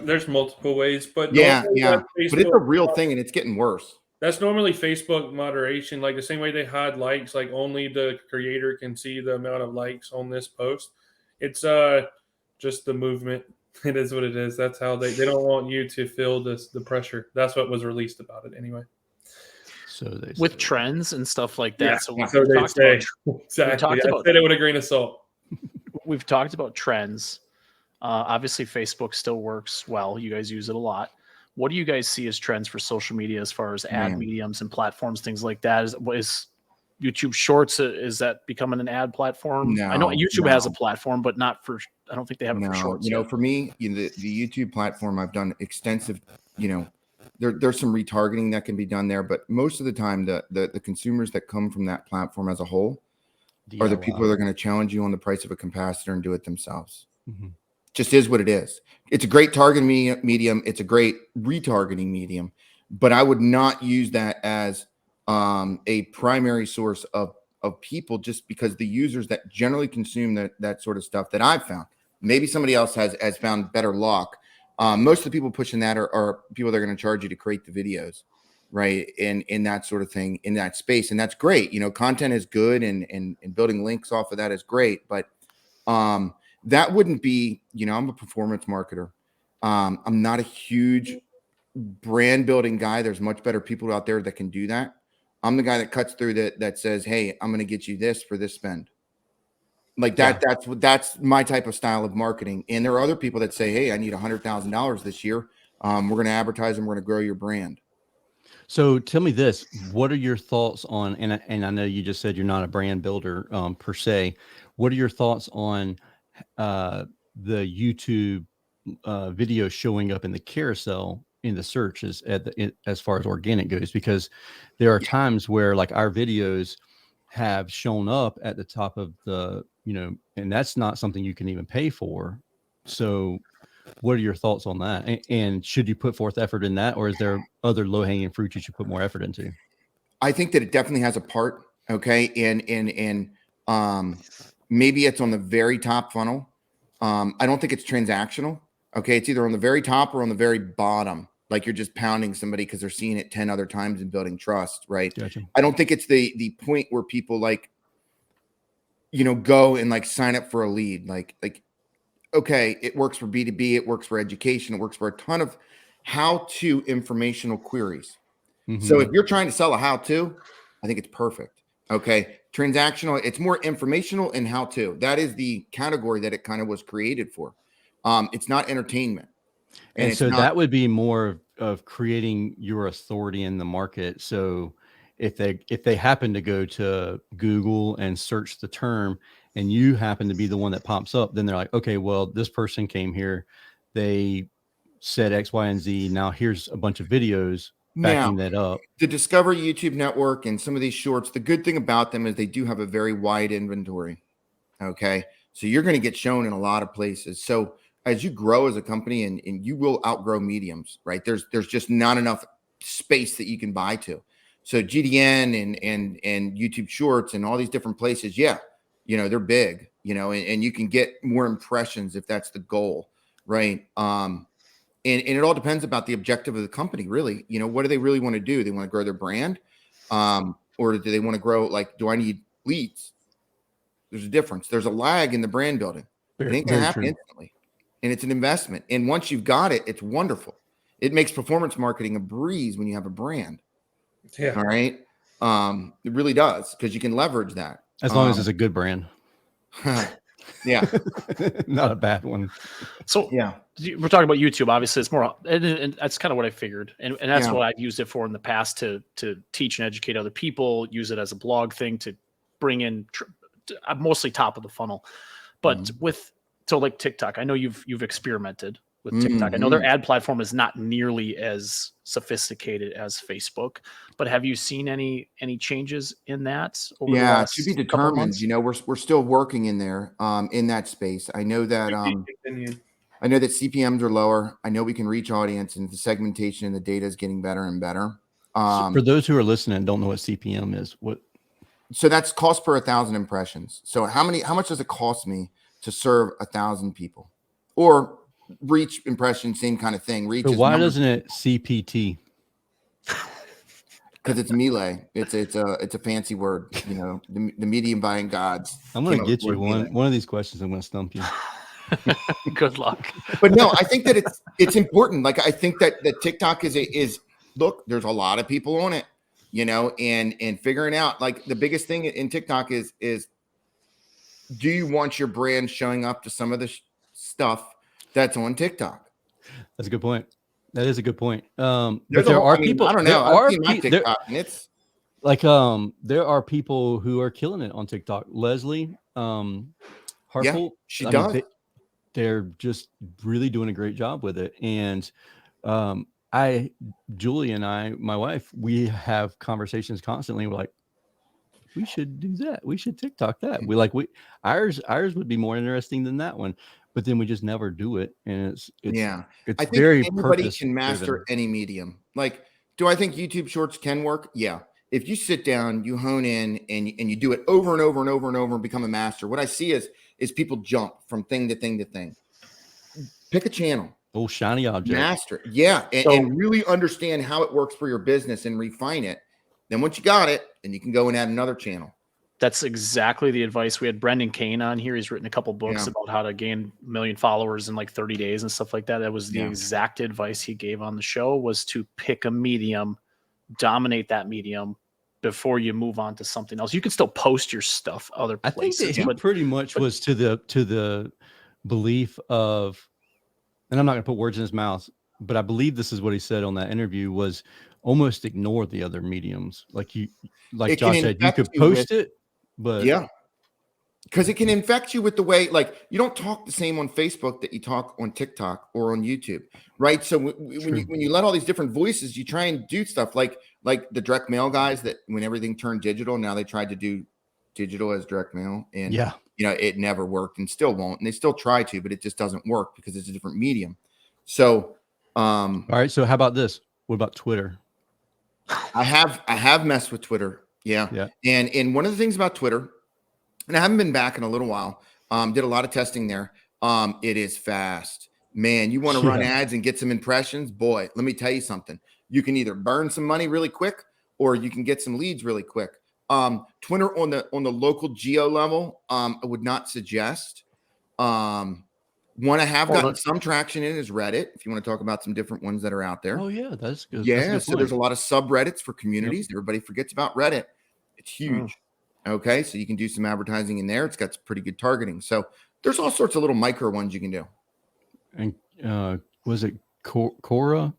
There's multiple ways, but yeah, but it's a real thing, and it's getting worse. That's normally Facebook moderation, like the same way they hide likes, like only the creator can see the amount of likes on this post. It's just the movement. It is what it is. That's how they don't want you to feel the pressure. That's what was released about it anyway. So they with trends and stuff like that. Yeah, so they say. Exactly. I said it with a grain of salt. We've talked about trends. Obviously, Facebook still works well. You guys use it a lot. What do you guys see as trends for social media as far as ad mediums and platforms, things like that? Is YouTube Shorts, is that becoming an ad platform? No, I know YouTube has a platform, but not for, I don't think they have it for Shorts. For me, the YouTube platform, I've done extensive, there's some retargeting that can be done there, but most of the time, the consumers that come from that platform as a whole are the people that are going to challenge you on the price of a capacitor and do it themselves. Just is what it is. It's a great targeting medium. It's a great retargeting medium, but I would not use that as a primary source of people, just because the users that generally consume that sort of stuff that I've found, maybe somebody else has found better luck. Most of the people pushing that are people that are going to charge you to create the videos, right? In that sort of thing, in that space. And that's great. Content is good, and building links off of that is great. But that wouldn't be, I'm a performance marketer. I'm not a huge brand building guy. There's much better people out there that can do that. I'm the guy that cuts through that says, hey, I'm going to get you this for this spend. Like that. Yeah. That's my type of style of marketing. And there are other people that say, hey, I need $100,000 this year. We're going to advertise and we're going to grow your brand. So tell me this, what are your thoughts on, and I know you just said you're not a brand builder per se. What are your thoughts on the YouTube video showing up in the carousel in the searches as far as organic goes? Because there are times where like our videos have shown up at the top of the, and that's not something you can even pay for. So what are your thoughts on that? And should you put forth effort in that, or is there other low-hanging fruit you should put more effort into? I think that it definitely has a part. Okay. And maybe it's on the very top funnel. I don't think it's transactional. Okay. It's either on the very top or on the very bottom. like you're just pounding somebody because they're seeing it 10 other times and building trust, right? Gotcha. I don't think it's the point where people like, go and like sign up for a lead. Like, okay, it works for B2B, it works for education, it works for a ton of how-to informational queries. So if you're trying to sell a how-to, I think it's perfect. Okay. Transactional, it's more informational and how-to. That is the category that it kind of was created for. It's not entertainment. And so that would be more of creating your authority in the market. So if they happen to go to Google and search the term and you happen to be the one that pops up, then they're like, okay, well, this person came here, they said X, Y, and Z. Now here's a bunch of videos backing that up. The Discover YouTube network and some of these shorts, the good thing about them is they do have a very wide inventory. Okay. So you're going to get shown in a lot of places. So as you grow as a company and you will outgrow mediums, right? There's just not enough space that you can buy to. So GDN and YouTube Shorts and all these different places, yeah, they're big, and you can get more impressions if that's the goal, right? And it all depends about the objective of the company, really. What do they really want to do? They want to grow their brand, or do they want to grow? Like, do I need leads? There's a difference. There's a lag in the brand building. It ain't gonna happen instantly. And it's an investment. And once you've got it, it's wonderful. It makes performance marketing a breeze when you have a brand. Yeah. All right. It really does, because you can leverage that. As long as it's a good brand. Yeah. Not a bad one. So yeah, we're talking about YouTube. Obviously, it's more, and that's kind of what I figured. And that's what I've used it for in the past to teach and educate other people, use it as a blog thing to bring in mostly top of the funnel. But so like TikTok, I know you've experimented with TikTok. I know their ad platform is not nearly as sophisticated as Facebook, but have you seen any changes in that? Over the last to be determined. We're still working in there, in that space. I know that CPMs are lower. I know we can reach audience, and the segmentation and the data is getting better and better. For those who are listening and don't know what CPM is, so that's cost per 1,000 impressions. So how much does it cost me to serve 1,000 people? Or reach impression, same kind of thing. Reach. So why doesn't it CPT? Because it's melee. It's a fancy word. The medium buying gods. I'm going to get you one of these questions. I'm going to stump you. Good luck. But no, I think that it's important. Like, I think that TikTok is look. There's a lot of people on it. And figuring out, like, the biggest thing in TikTok is do you want your brand showing up to some of the stuff that's on TikTok? That's a good point. That is a good point. But there are people. I don't know. I've seen my TikTok, and it's like there are people who are killing it on TikTok. Leslie Harpel, she does. They're just really doing a great job with it. And Julie and I, my wife, we have conversations constantly. We're like, we should do that. We should TikTok that. Ours would be more interesting than that one. But then we just never do it, and it's I think very anybody can master any medium. Like, do I think YouTube Shorts can work? Yeah. If you sit down, you hone in, and you do it over and over and over and over and become a master. What I see is people jump from thing to thing to thing. Pick a channel. Oh, shiny object. Master it. Yeah, and really understand how it works for your business and refine it. Then once you got it, then you can go and add another channel. That's exactly the advice. We had Brendan Kane on here. He's written a couple books about how to gain 1 million followers in like 30 days and stuff like that. That was the exact advice he gave on the show, was to pick a medium, dominate that medium before you move on to something else. You can still post your stuff other places. I think it pretty much was to the belief of, and I'm not going to put words in his mouth, but I believe this is what he said on that interview, was almost ignore the other mediums. Like Josh said, you could post it. But yeah, because it can infect you with the way, like, you don't talk the same on Facebook that you talk on TikTok or on YouTube, right? So when you let all these different voices, you try and do stuff like the direct mail guys, that when everything turned digital, now they tried to do digital as direct mail, and it never worked and still won't, and they still try to, but it just doesn't work because it's a different medium. So all right, so how about this? What about Twitter? I have messed with Twitter. Yeah. And one of the things about Twitter, and I haven't been back in a little while, did a lot of testing there. It is fast. Man, you want to run Yeah. ads and get some impressions? Boy, let me tell you something. You can either burn some money really quick or you can get some leads really quick. Twitter on the local geo level, I would not suggest. One I have gotten some traction in is Reddit, if you want to talk about some different ones that are out there. Oh yeah, that's good. Yeah, That's a good so there's a point. lot of subreddits for communities. Everybody forgets about Reddit. It's huge. Okay, so you can do some advertising in there. It's got some pretty good targeting. So there's all sorts of little micro ones you can do. And was it Quora?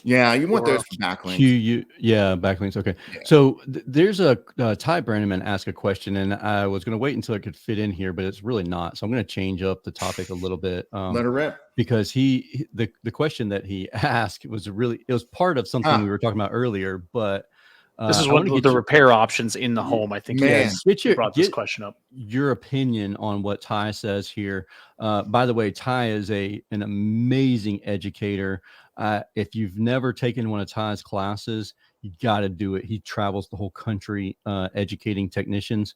Yeah, you want those for backlinks. Backlinks. Okay. Yeah. So there's a Ty Brannaman asked a question, and I was going to wait until it could fit in here, but it's really not. So I'm going to change up the topic a little bit. Let her rip. Because the question that he asked was it was part of something we were talking about earlier, but this is one of the repair options in the home. I think you brought this question up. Your opinion on what Ty says here. By the way, Ty is an amazing educator. If you've never taken one of Ty's classes, you got to do it. He travels the whole country educating technicians,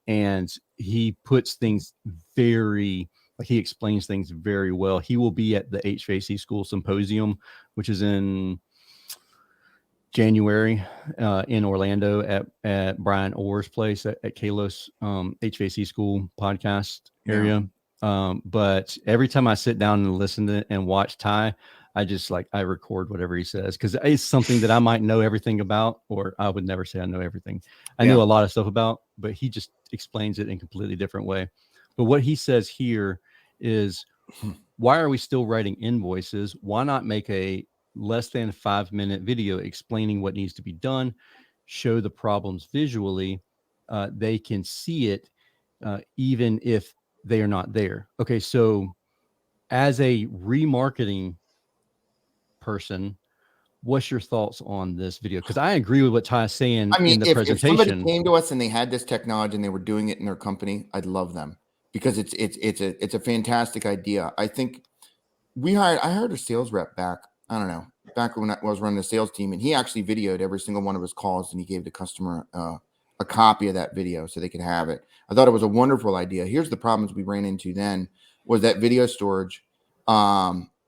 and he puts things he explains things very well. He will be at the HVAC School Symposium, which is in January in Orlando at Brian Orr's place at Kalos HVAC School podcast area. But every time I sit down and listen to and watch Ty, I record whatever he says, because it's something that I might know everything about, or I would never say I know everything. I know a lot of stuff about, but he just explains it in a completely different way. But what he says here is, why are we still writing invoices? Why not make a less than 5-minute video explaining what needs to be done, show the problems visually? They can see it even if they are not there. Okay, so as a remarketing person, what's your thoughts on this video? Because I agree with what Ty's saying in the presentation. If somebody came to us and they had this technology and they were doing it in their company, I'd love them, because it's a fantastic idea. I think I hired a sales rep back when I was running the sales team, and he actually videoed every single one of his calls, and he gave the customer a copy of that video so they could have it. I thought it was a wonderful idea. Here's the problems we ran into then was that video storage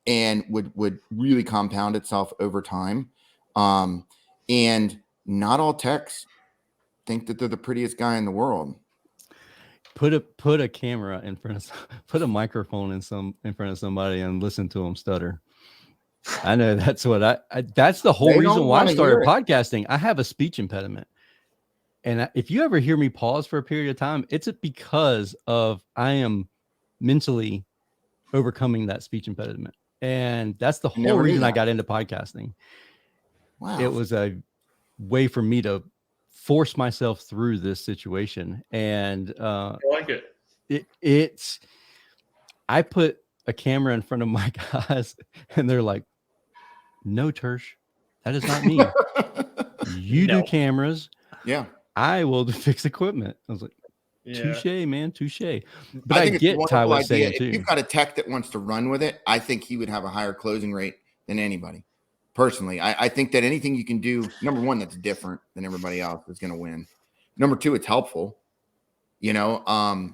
and would really compound itself over time. And not all techs think that they're the prettiest guy in the world. Put a camera in front of, put a microphone in front of somebody and listen to them stutter. I know that's what that's the whole reason why I started podcasting. I have a speech impediment. And if you ever hear me pause for a period of time, it's because I am mentally overcoming that speech impediment. And that's the whole reason I got into podcasting. Wow. It was a way for me to force myself through this situation. And I like it. I put a camera in front of my guys and they're like, no, Tersh, that is not me. You do cameras. Yeah. I will fix equipment. I was like, touche, man, touche. But I think get Ty was saying too. If you've got a tech that wants to run with it, I think he would have a higher closing rate than anybody. Personally, I think that anything you can do, number one, that's different than everybody else is going to win. Number two, it's helpful. I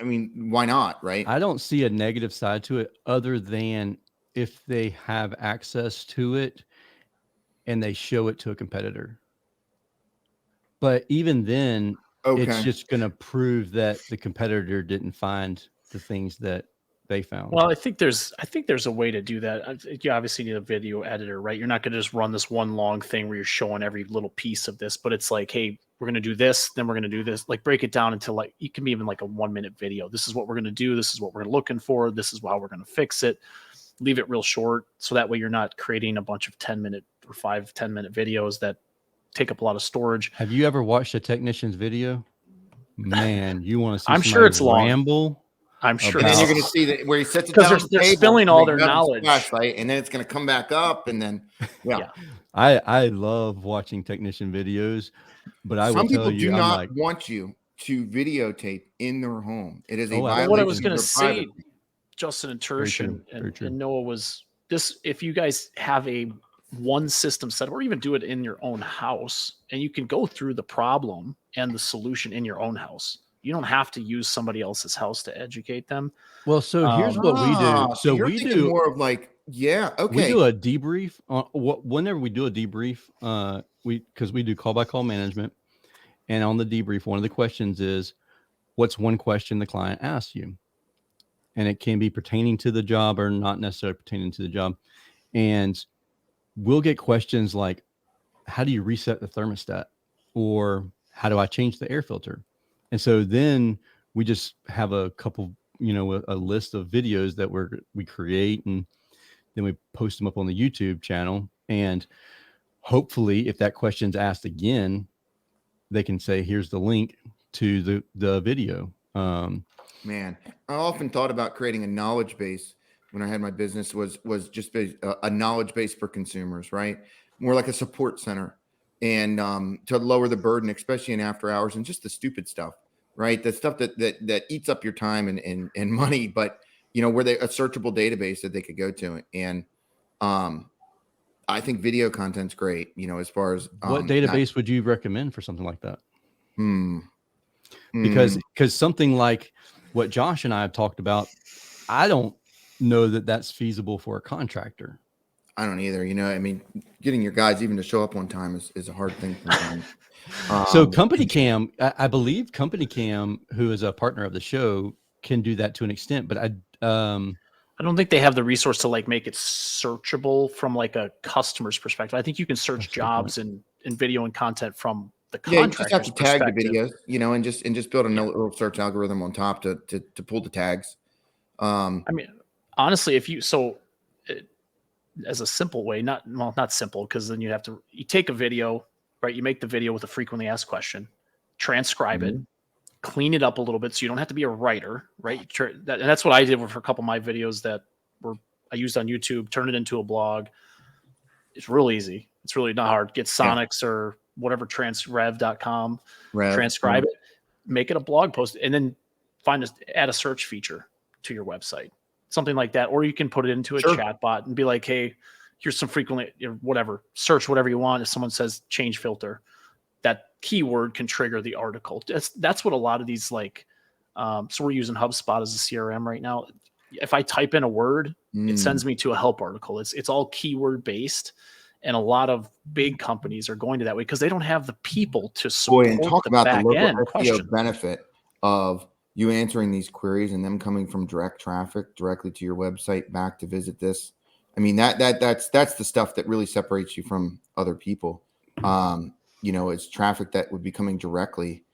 mean, why not, right? I don't see a negative side to it other than if they have access to it and they show it to a competitor. But even then, it's just going to prove that the competitor didn't find the things that they found. Well, I think there's a way to do that. You obviously need a video editor, right? You're not going to just run this one long thing where you're showing every little piece of this, but it's like, hey, we're going to do this, then we're going to do this. Like, break it down into you can be even like a 1-minute video. This is what we're going to do. This is what we're looking for. This is how we're going to fix it. Leave it real short, so that way you're not creating a bunch of 10-minute or 5-10-minute videos that take up a lot of storage. Have you ever watched a technician's video? Man, you want to see? I'm sure it's long. Ramble. I'm sure. And then you're going to see that where he sits it down, because they're spilling all their knowledge, right? And then it's going to come back up, and then I love watching technician videos, but some people do not want you to videotape in their home. It is a violation. What I was going to say, Justin and Tersh and Noah, was this: if you guys have one system set up, or even do it in your own house, and you can go through the problem and the solution in your own house. You don't have to use somebody else's house to educate them. Well, so here's what we do. So you're we thinking do more of like, yeah, okay. we do a debrief on whenever we do a debrief, because we do call by call management, and on the debrief, one of the questions is, what's one question the client asks you? And it can be pertaining to the job or not necessarily pertaining to the job. And we'll get questions like, how do you reset the thermostat? Or how do I change the air filter? And so then we just have a couple, a list of videos that we create, and then we post them up on the YouTube channel. And hopefully if that question's asked again, they can say, here's the link to the video. Man, I often thought about creating a knowledge base when I had my business was just a knowledge base for consumers, right? More like a support center, and to lower the burden, especially in after hours, and just the stupid stuff, right? The stuff that eats up your time and money, but where a searchable database that they could go to. And I think video content's great, as far as what database would you recommend for something like that? Because something like what Josh and I have talked about, I don't know that that's feasible for a contractor. I don't either. I mean, getting your guys even to show up on time is a hard thing sometimes. So Company Cam, I believe Company Cam, who is a partner of the show, can do that to an extent, but I don't think they have the resource to like make it searchable from like a customer's perspective. I think you can search jobs and video and content from the contractor's you just have to tag the perspective. videos, and just build a little search algorithm on top to pull the tags. I mean, honestly, as a simple way, not simple, because then you take a video, right? You make the video with a frequently asked question, transcribe it, clean it up a little bit, so you don't have to be a writer, right? And that's what I did for a couple of my videos that I used on YouTube, turn it into a blog. It's real easy. It's really not hard. Get Sonics or whatever, rev.com, transcribe it, make it a blog post, and then add a search feature to your website, something like that. Or you can put it into a chat bot and be like, hey, here's some frequently, whatever, search whatever you want. If someone says change filter, that keyword can trigger the article. That's what a lot of these so we're using HubSpot as a CRM right now. If I type in a word, it sends me to a help article. It's all keyword based. And a lot of big companies are going to that way because they don't have the people to support and talk about the local SEO question. benefit of you answering these queries and them coming from direct traffic directly to your website back to visit this. I mean, that's the stuff that really separates you from other people. It's traffic that would be coming directly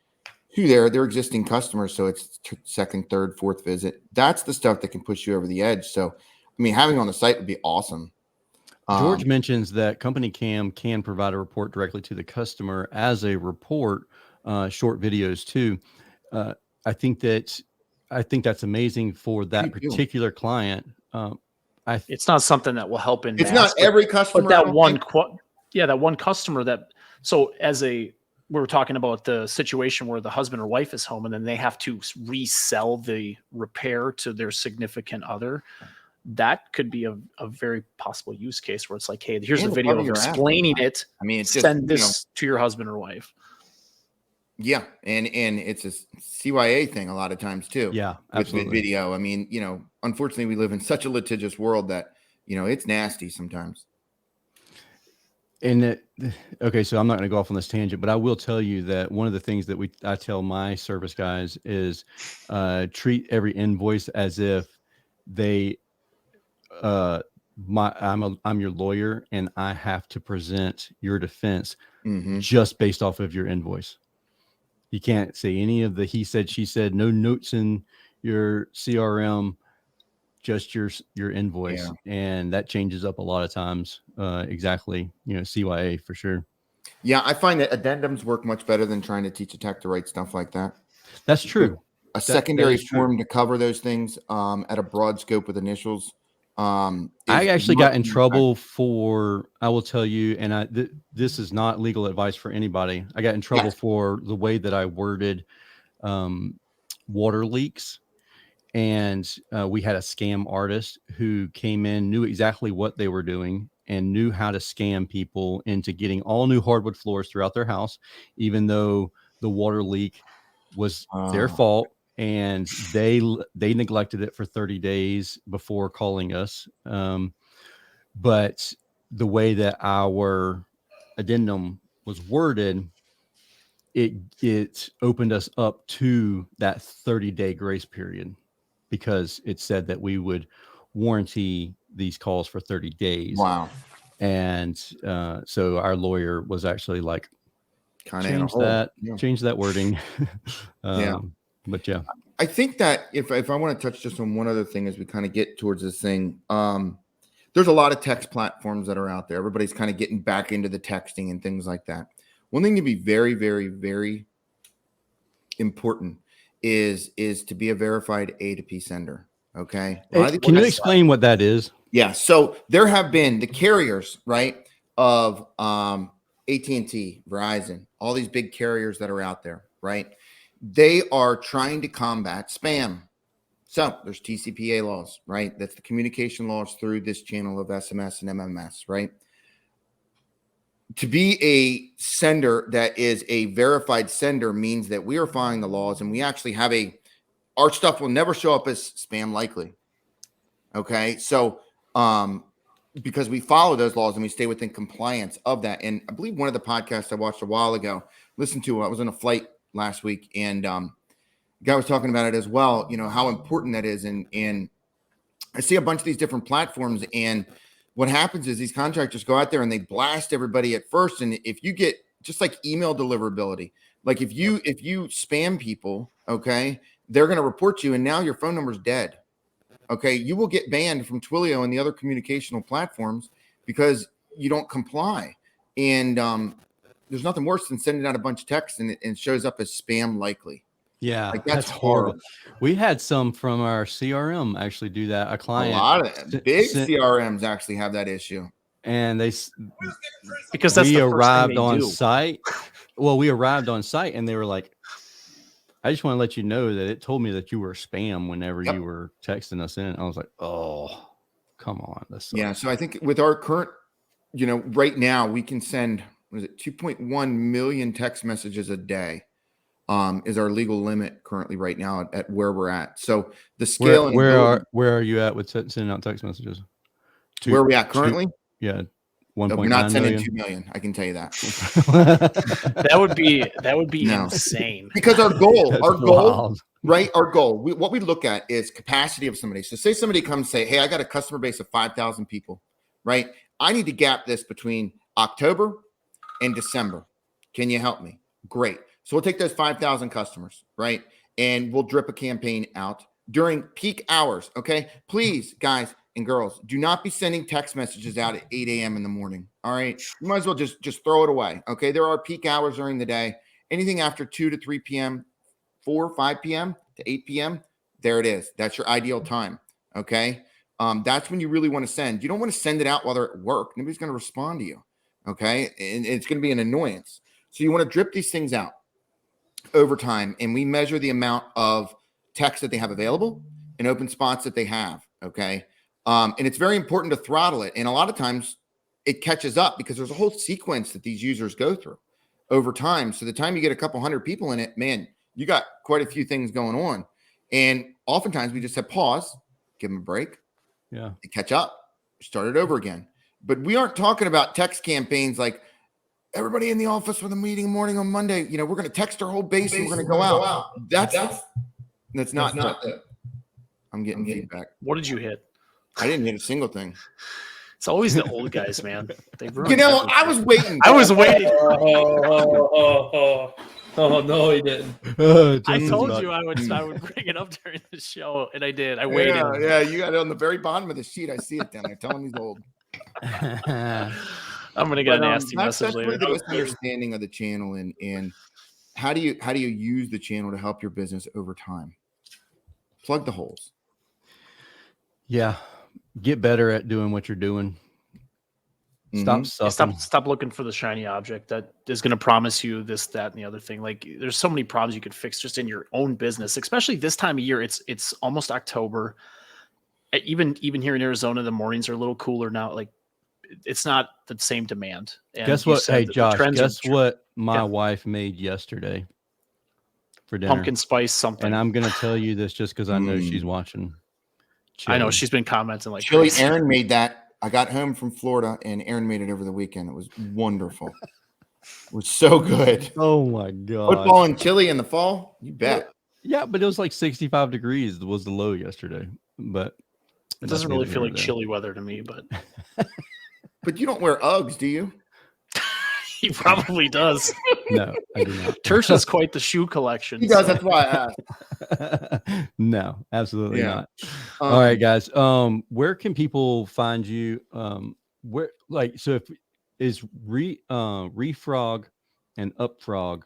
to their existing customers. So it's second, third, fourth visit. That's the stuff that can push you over the edge. So, I mean, having on the site would be awesome. George mentions that Company Cam can provide a report directly to the customer as a report, short videos too. I think that's amazing for that particular client. It's not something that will help in. It's not every customer, but that one customer that. So we were talking about the situation where the husband or wife is home and then they have to resell the repair to their significant other. That could be a very possible use case where it's like, hey, here's the video of explaining it. I mean, send this to your husband or wife. Yeah. And it's a CYA thing a lot of times too. Yeah, absolutely. With video. I mean, unfortunately we live in such a litigious world that, it's nasty sometimes. And okay, so I'm not going to go off on this tangent, but I will tell you that one of the things that I tell my service guys is treat every invoice as if I'm your lawyer and I have to present your defense just based off of your invoice. You can't say any of the he said, she said, no notes in your CRM, just your invoice. Yeah. And that changes up a lot of times. Exactly. CYA for sure. Yeah. I find that addendums work much better than trying to teach a tech to write stuff like that. That's true. A secondary form to cover those things at a broad scope with initials. I actually got in trouble for, I will tell you, and this is not legal advice for anybody. I got in trouble for the way that I worded water leaks. And we had a scam artist who came in, knew exactly what they were doing and knew how to scam people into getting all new hardwood floors throughout their house, even though the water leak was their fault, and they neglected it for 30 days before calling us. But the way that our addendum was worded, it opened us up to that 30-day grace period, because it said that we would warranty these calls for 30 days. Wow. And so our lawyer was actually like, Kind change that wording. But yeah, I think that if I want to touch just on one other thing as we kind of get towards this thing, there's a lot of text platforms that are out there. Everybody's kind of getting back into the texting and things like that. One thing to be very, very, very important is to be a verified A to P sender. Okay. Can you explain what that is? Yeah. So there have been the carriers, right, of AT&T, Verizon, all these big carriers that are out there, right? They are trying to combat spam. So there's TCPA laws, right? That's the communication laws through this channel of SMS and MMS, right? To be a sender that is a verified sender means that we are following the laws, and we actually have our stuff will never show up as spam likely. Okay. So, because we follow those laws and we stay within compliance of that. And I believe one of the podcasts I watched a while ago, listened to, I was on a flight last week, and the guy was talking about it as well, how important that is. And I see a bunch of these different platforms, and what happens is these contractors go out there and they blast everybody at first. And if you get just like email deliverability, like if you spam people, okay, they're going to report you, and now your phone number is dead. Okay, you will get banned from Twilio and the other communicational platforms because you don't comply. And there's nothing worse than sending out a bunch of texts and it shows up as spam likely. Yeah, like that's horrible. horrible. We had some from our CRM actually do that. A client, a lot of big CRMs actually have that issue, and because that's we the first arrived thing they on do. site. Well, we arrived on site, and they were like, I just want to let you know that it told me that you were spam whenever you were texting us in. I was like, oh, come on. Yeah. So I think with our current, right now we can send, 2.1 million text messages a day is our legal limit currently right now at where we're at. So the scale. Where are you at with sending out text messages? Where are we at currently? Yeah. 1.9 we're not sending 2 million. I can tell you that. that would be insane. Because our goal, right? Our goal, what we look at is capacity of somebody. So say somebody comes say, hey, I got a customer base of 5,000 people, right? I need to gap this between October and December. Can you help me? Great. So we'll take those 5,000 customers, right? And we'll drip a campaign out during peak hours. Okay. Please, guys and girls, do not be sending text messages out at 8 a.m. in the morning. All right. You might as well just throw it away. Okay. There are peak hours during the day. Anything after 2 to 3 p.m., 4, 5 p.m. to 8 p.m., there it is. That's your ideal time. Okay. That's when you really want to send. You don't want to send it out while they're at work. Nobody's going to respond to you. Okay. And it's going to be an annoyance. So you want to drip these things out over time. And we measure the amount of text that they have available and open spots that they have. Okay. And it's very important to throttle it. And a lot of times it catches up because there's a whole sequence that these users go through over time. So the time you get a couple hundred people in it, man, you got quite a few things going on. And oftentimes we just have pause, give them a break. Yeah. They catch up, start it over again. But we aren't talking about text campaigns like everybody in the office with a meeting morning on Monday. We're going to text our whole base and we're going to go out. That's not it. I'm getting feedback. What did you hit? I didn't hit a single thing. It's always the old guys, man. They everything. I was waiting. Oh no, he didn't. I told you I would bring it up during the show, and I did. I waited. Yeah, you got it on the very bottom of the sheet. I see it down there. Tell him he's old. I'm gonna get a nasty message later. That's the understanding of the channel and how do you use the channel to help your business over time? Plug the holes. Yeah. Get better at doing what you're doing. Stop looking for the shiny object that is going to promise you this, that, and the other thing. Like there's so many problems you could fix just in your own business, especially this time of year. It's almost October. Even here in Arizona, the mornings are a little cooler now. Like it's not the same demand. And guess what? Hey, Josh, guess what my wife made yesterday for dinner. Pumpkin spice something. And I'm gonna tell you this just because I know she's Mm. watching. I know Chili. she's been commenting like Chili. crazy. Aaron made that. I got home from Florida, and Aaron made it over the weekend. It was wonderful. It was so good. Oh my god! Football and chili in the fall, you bet. Yeah, but it was like 65 degrees was the low yesterday. But It doesn't really feel like chilly weather to me, but But you don't wear Uggs, do you? he probably does. No, I do not. Tersh has quite the shoe collection. He does. so- That's why I asked. No, absolutely Yeah. not. All right, guys. Where can people find you? Where like so if is Refrog and UpFrog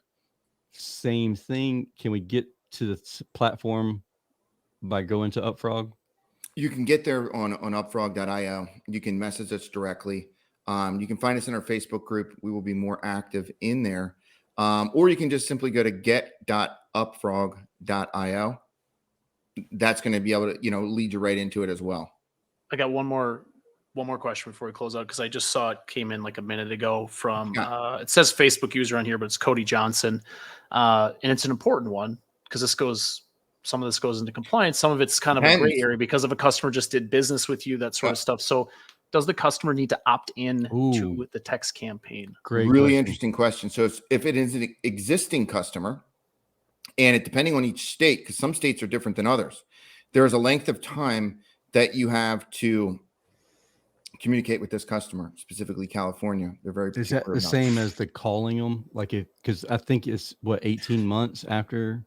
same thing? Can we get to the platform by going to UpFrog? You can get there on upfrog.io. You can message us directly. You can find us in our Facebook group. We will be more active in there. Or you can just simply go to get.upfrog.io. That's going to be able to, lead you right into it as well. I got one more question before we close out because I just saw it came in like a minute ago from it says Facebook user on here, but it's Cody Johnson. And it's an important one because some of this goes into compliance. Some of it's kind of a gray area because of a customer just did business with you, that sort of stuff. So does the customer need to opt in to the text campaign? Great really question. Interesting question. So if it is an existing customer, and it depending on each state, because some states are different than others, there's a length of time that you have to communicate with this customer, specifically California. They're very is that the same as the calling them? Like because I think it's 18 months after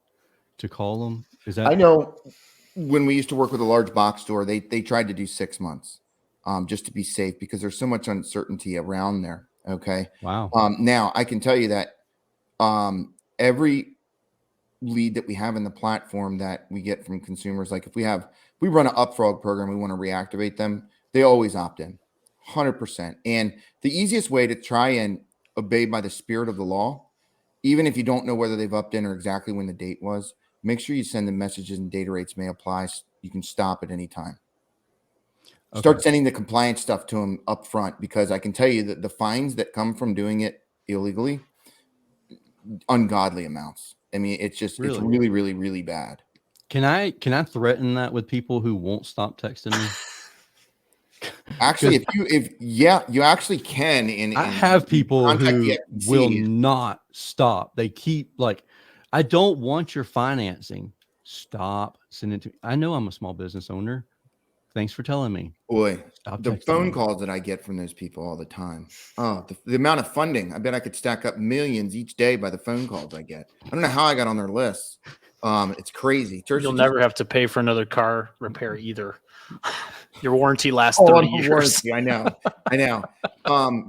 to call them. Is that? I know when we used to work with a large box store, they tried to do 6 months just to be safe because there's so much uncertainty around there. Okay. Wow. Now I can tell you that every lead that we have in the platform that we get from consumers, like if we run an UpFrog program, we want to reactivate them, they always opt in 100%. And the easiest way to try and obey by the spirit of the law, even if you don't know whether they've opted in or exactly when the date was, make sure you send them messages and data rates may apply. You can stop at any time. Okay. Start sending the compliance stuff to them up front, because I can tell you that the fines that come from doing it illegally, ungodly amounts. I mean, it's just, it's really, really, really bad. Can I threaten that with people who won't stop texting me? Actually, you actually can. I have people who will not stop. They keep like, I don't want your financing. Stop sending it to me. I know I'm a small business owner. Thanks for telling me. Boy, the phone calls that I get from those people all the time. Oh, the amount of funding. I bet I could stack up millions each day by the phone calls I get. I don't know how I got on their list. It's crazy. You'll never have to pay for another car repair either. Your warranty lasts 30 years. Warranty, I know.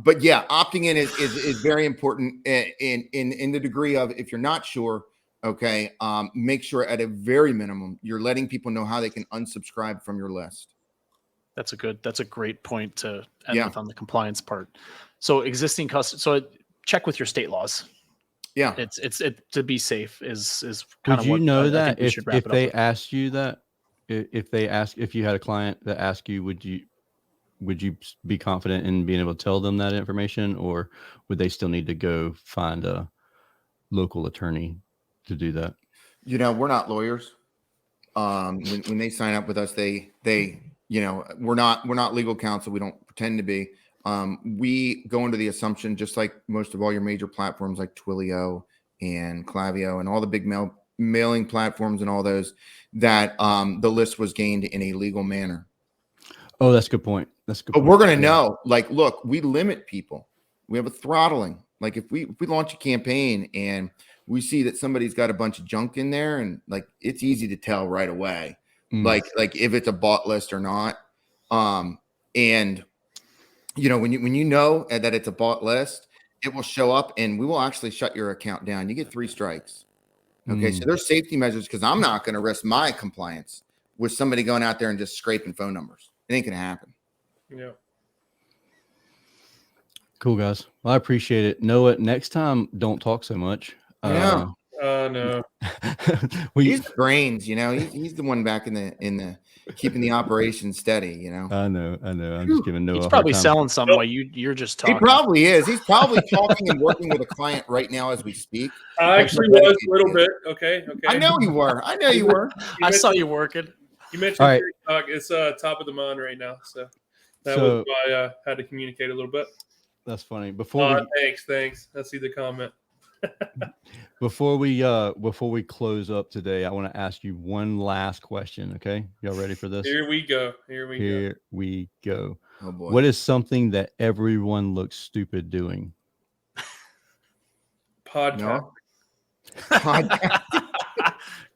But yeah, opting in is very important in the degree of, if you're not sure, okay, make sure at a very minimum you're letting people know how they can unsubscribe from your list. That's a great point to end with on the compliance part. So existing customers, so check with your state laws. Yeah, it's to be safe is kind of. Would you know that if they ask you that, if you had a client that asked you, would you be confident in being able to tell them that information, or would they still need to go find a local attorney to do that? We're not lawyers. When they sign up with us, they we're not legal counsel. We don't pretend to be. We go into the assumption, just like most of all your major platforms like Twilio and Klaviyo and all the big mailing platforms and all those, that the list was gained in a legal manner. Oh, that's a good point. But we're going to know, like, look, we limit people. We have a throttling. Like if we launch a campaign and we see that somebody's got a bunch of junk in there, and like, it's easy to tell right away, like if it's a bot list or not. And when you know that it's a bot list, it will show up and we will actually shut your account down. You get 3 strikes. Okay. So there's safety measures, because I'm not going to risk my compliance with somebody going out there and just scraping phone numbers. It ain't going to happen. Yeah. Cool, guys. Well, I appreciate it. Noah, next time, don't talk so much. Yeah. Oh no. He's the brains, he's the one back in the keeping the operation steady, I know. I'm just giving Noah He's a probably hard time. selling something while you're just He talking. probably is. He's probably talking and working with a client right now as we speak. I actually was a little bit. Okay. I know you were. I saw you working. You mentioned All right. TikTok. It's top of the mind right now, so that was why I had to communicate a little bit. That's funny. Thanks. I see the comment. Before we close up today, I want to ask you one last question. Okay, y'all ready for this? Here we go. Oh boy. What is something that everyone looks stupid doing? Podcast. No? Podcast.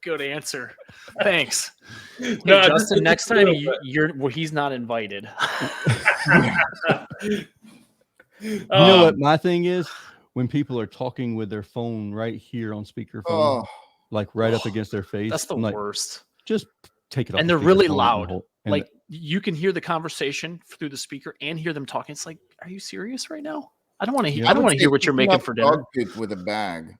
Good answer. Thanks. Hey, No, Justin, next time he's not invited. You know what my thing is? When people are talking with their phone right here on speakerphone, like right up against their face. That's the worst. Just take it off. And they're really loud. Like you can hear the conversation through the speaker and hear them talking. It's like, are you serious right now? I don't want to hear. I don't want to hear what you're making for dinner. Dog poop with a bag.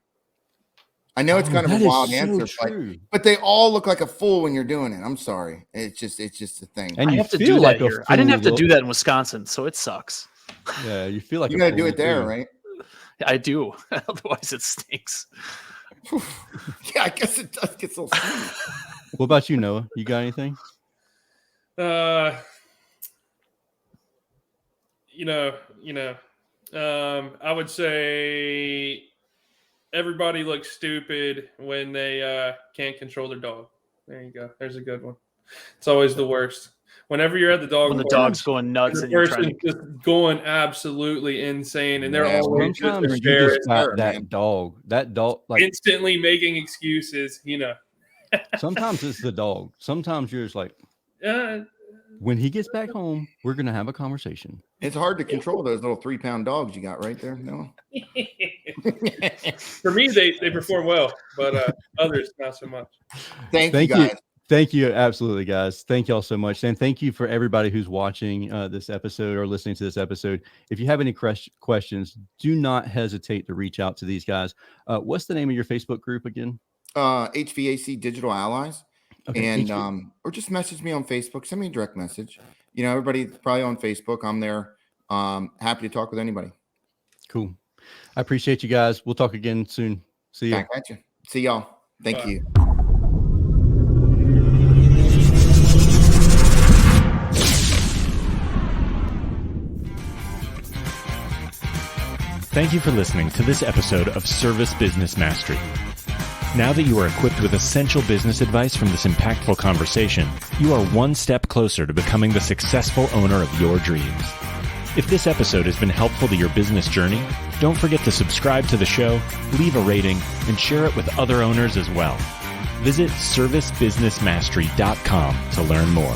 I know it's kind of a wild answer, but they all look like a fool when you're doing it. I'm sorry. It's just a thing. And I have to do that here. I didn't have to do that in Wisconsin, so it sucks. Yeah, you feel like you got to do it there, right? I do. Otherwise, it stinks. Yeah, I guess it does get so sweet. What about you, Noah? You got anything? I would say everybody looks stupid when they can't control their dog. There you go. There's a good one. It's always the worst. Whenever you're at the dog, when the dog's going nuts the and you're person's just going absolutely insane, and they're always sometimes you just got that dog like instantly making excuses. Sometimes it's the dog. Sometimes you're just like, when he gets back home, we're gonna have a conversation. It's hard to control those little 3-pound dogs you got right there. No. For me, they perform well, but others not so much. Thank you, guys. Thank you. Absolutely, guys. Thank y'all so much. And thank you for everybody who's watching this episode or listening to this episode. If you have any questions, do not hesitate to reach out to these guys. What's the name of your Facebook group again? HVAC Digital Allies. Okay, and or just message me on Facebook. Send me a direct message. Everybody's probably on Facebook. I'm there. Happy to talk with anybody. Cool. I appreciate you guys. We'll talk again soon. See you. Back at you. See y'all. Thank you. Thank you for listening to this episode of Service Business Mastery. Now that you are equipped with essential business advice from this impactful conversation, you are one step closer to becoming the successful owner of your dreams. If this episode has been helpful to your business journey, don't forget to subscribe to the show, leave a rating, and share it with other owners as well. Visit servicebusinessmastery.com to learn more.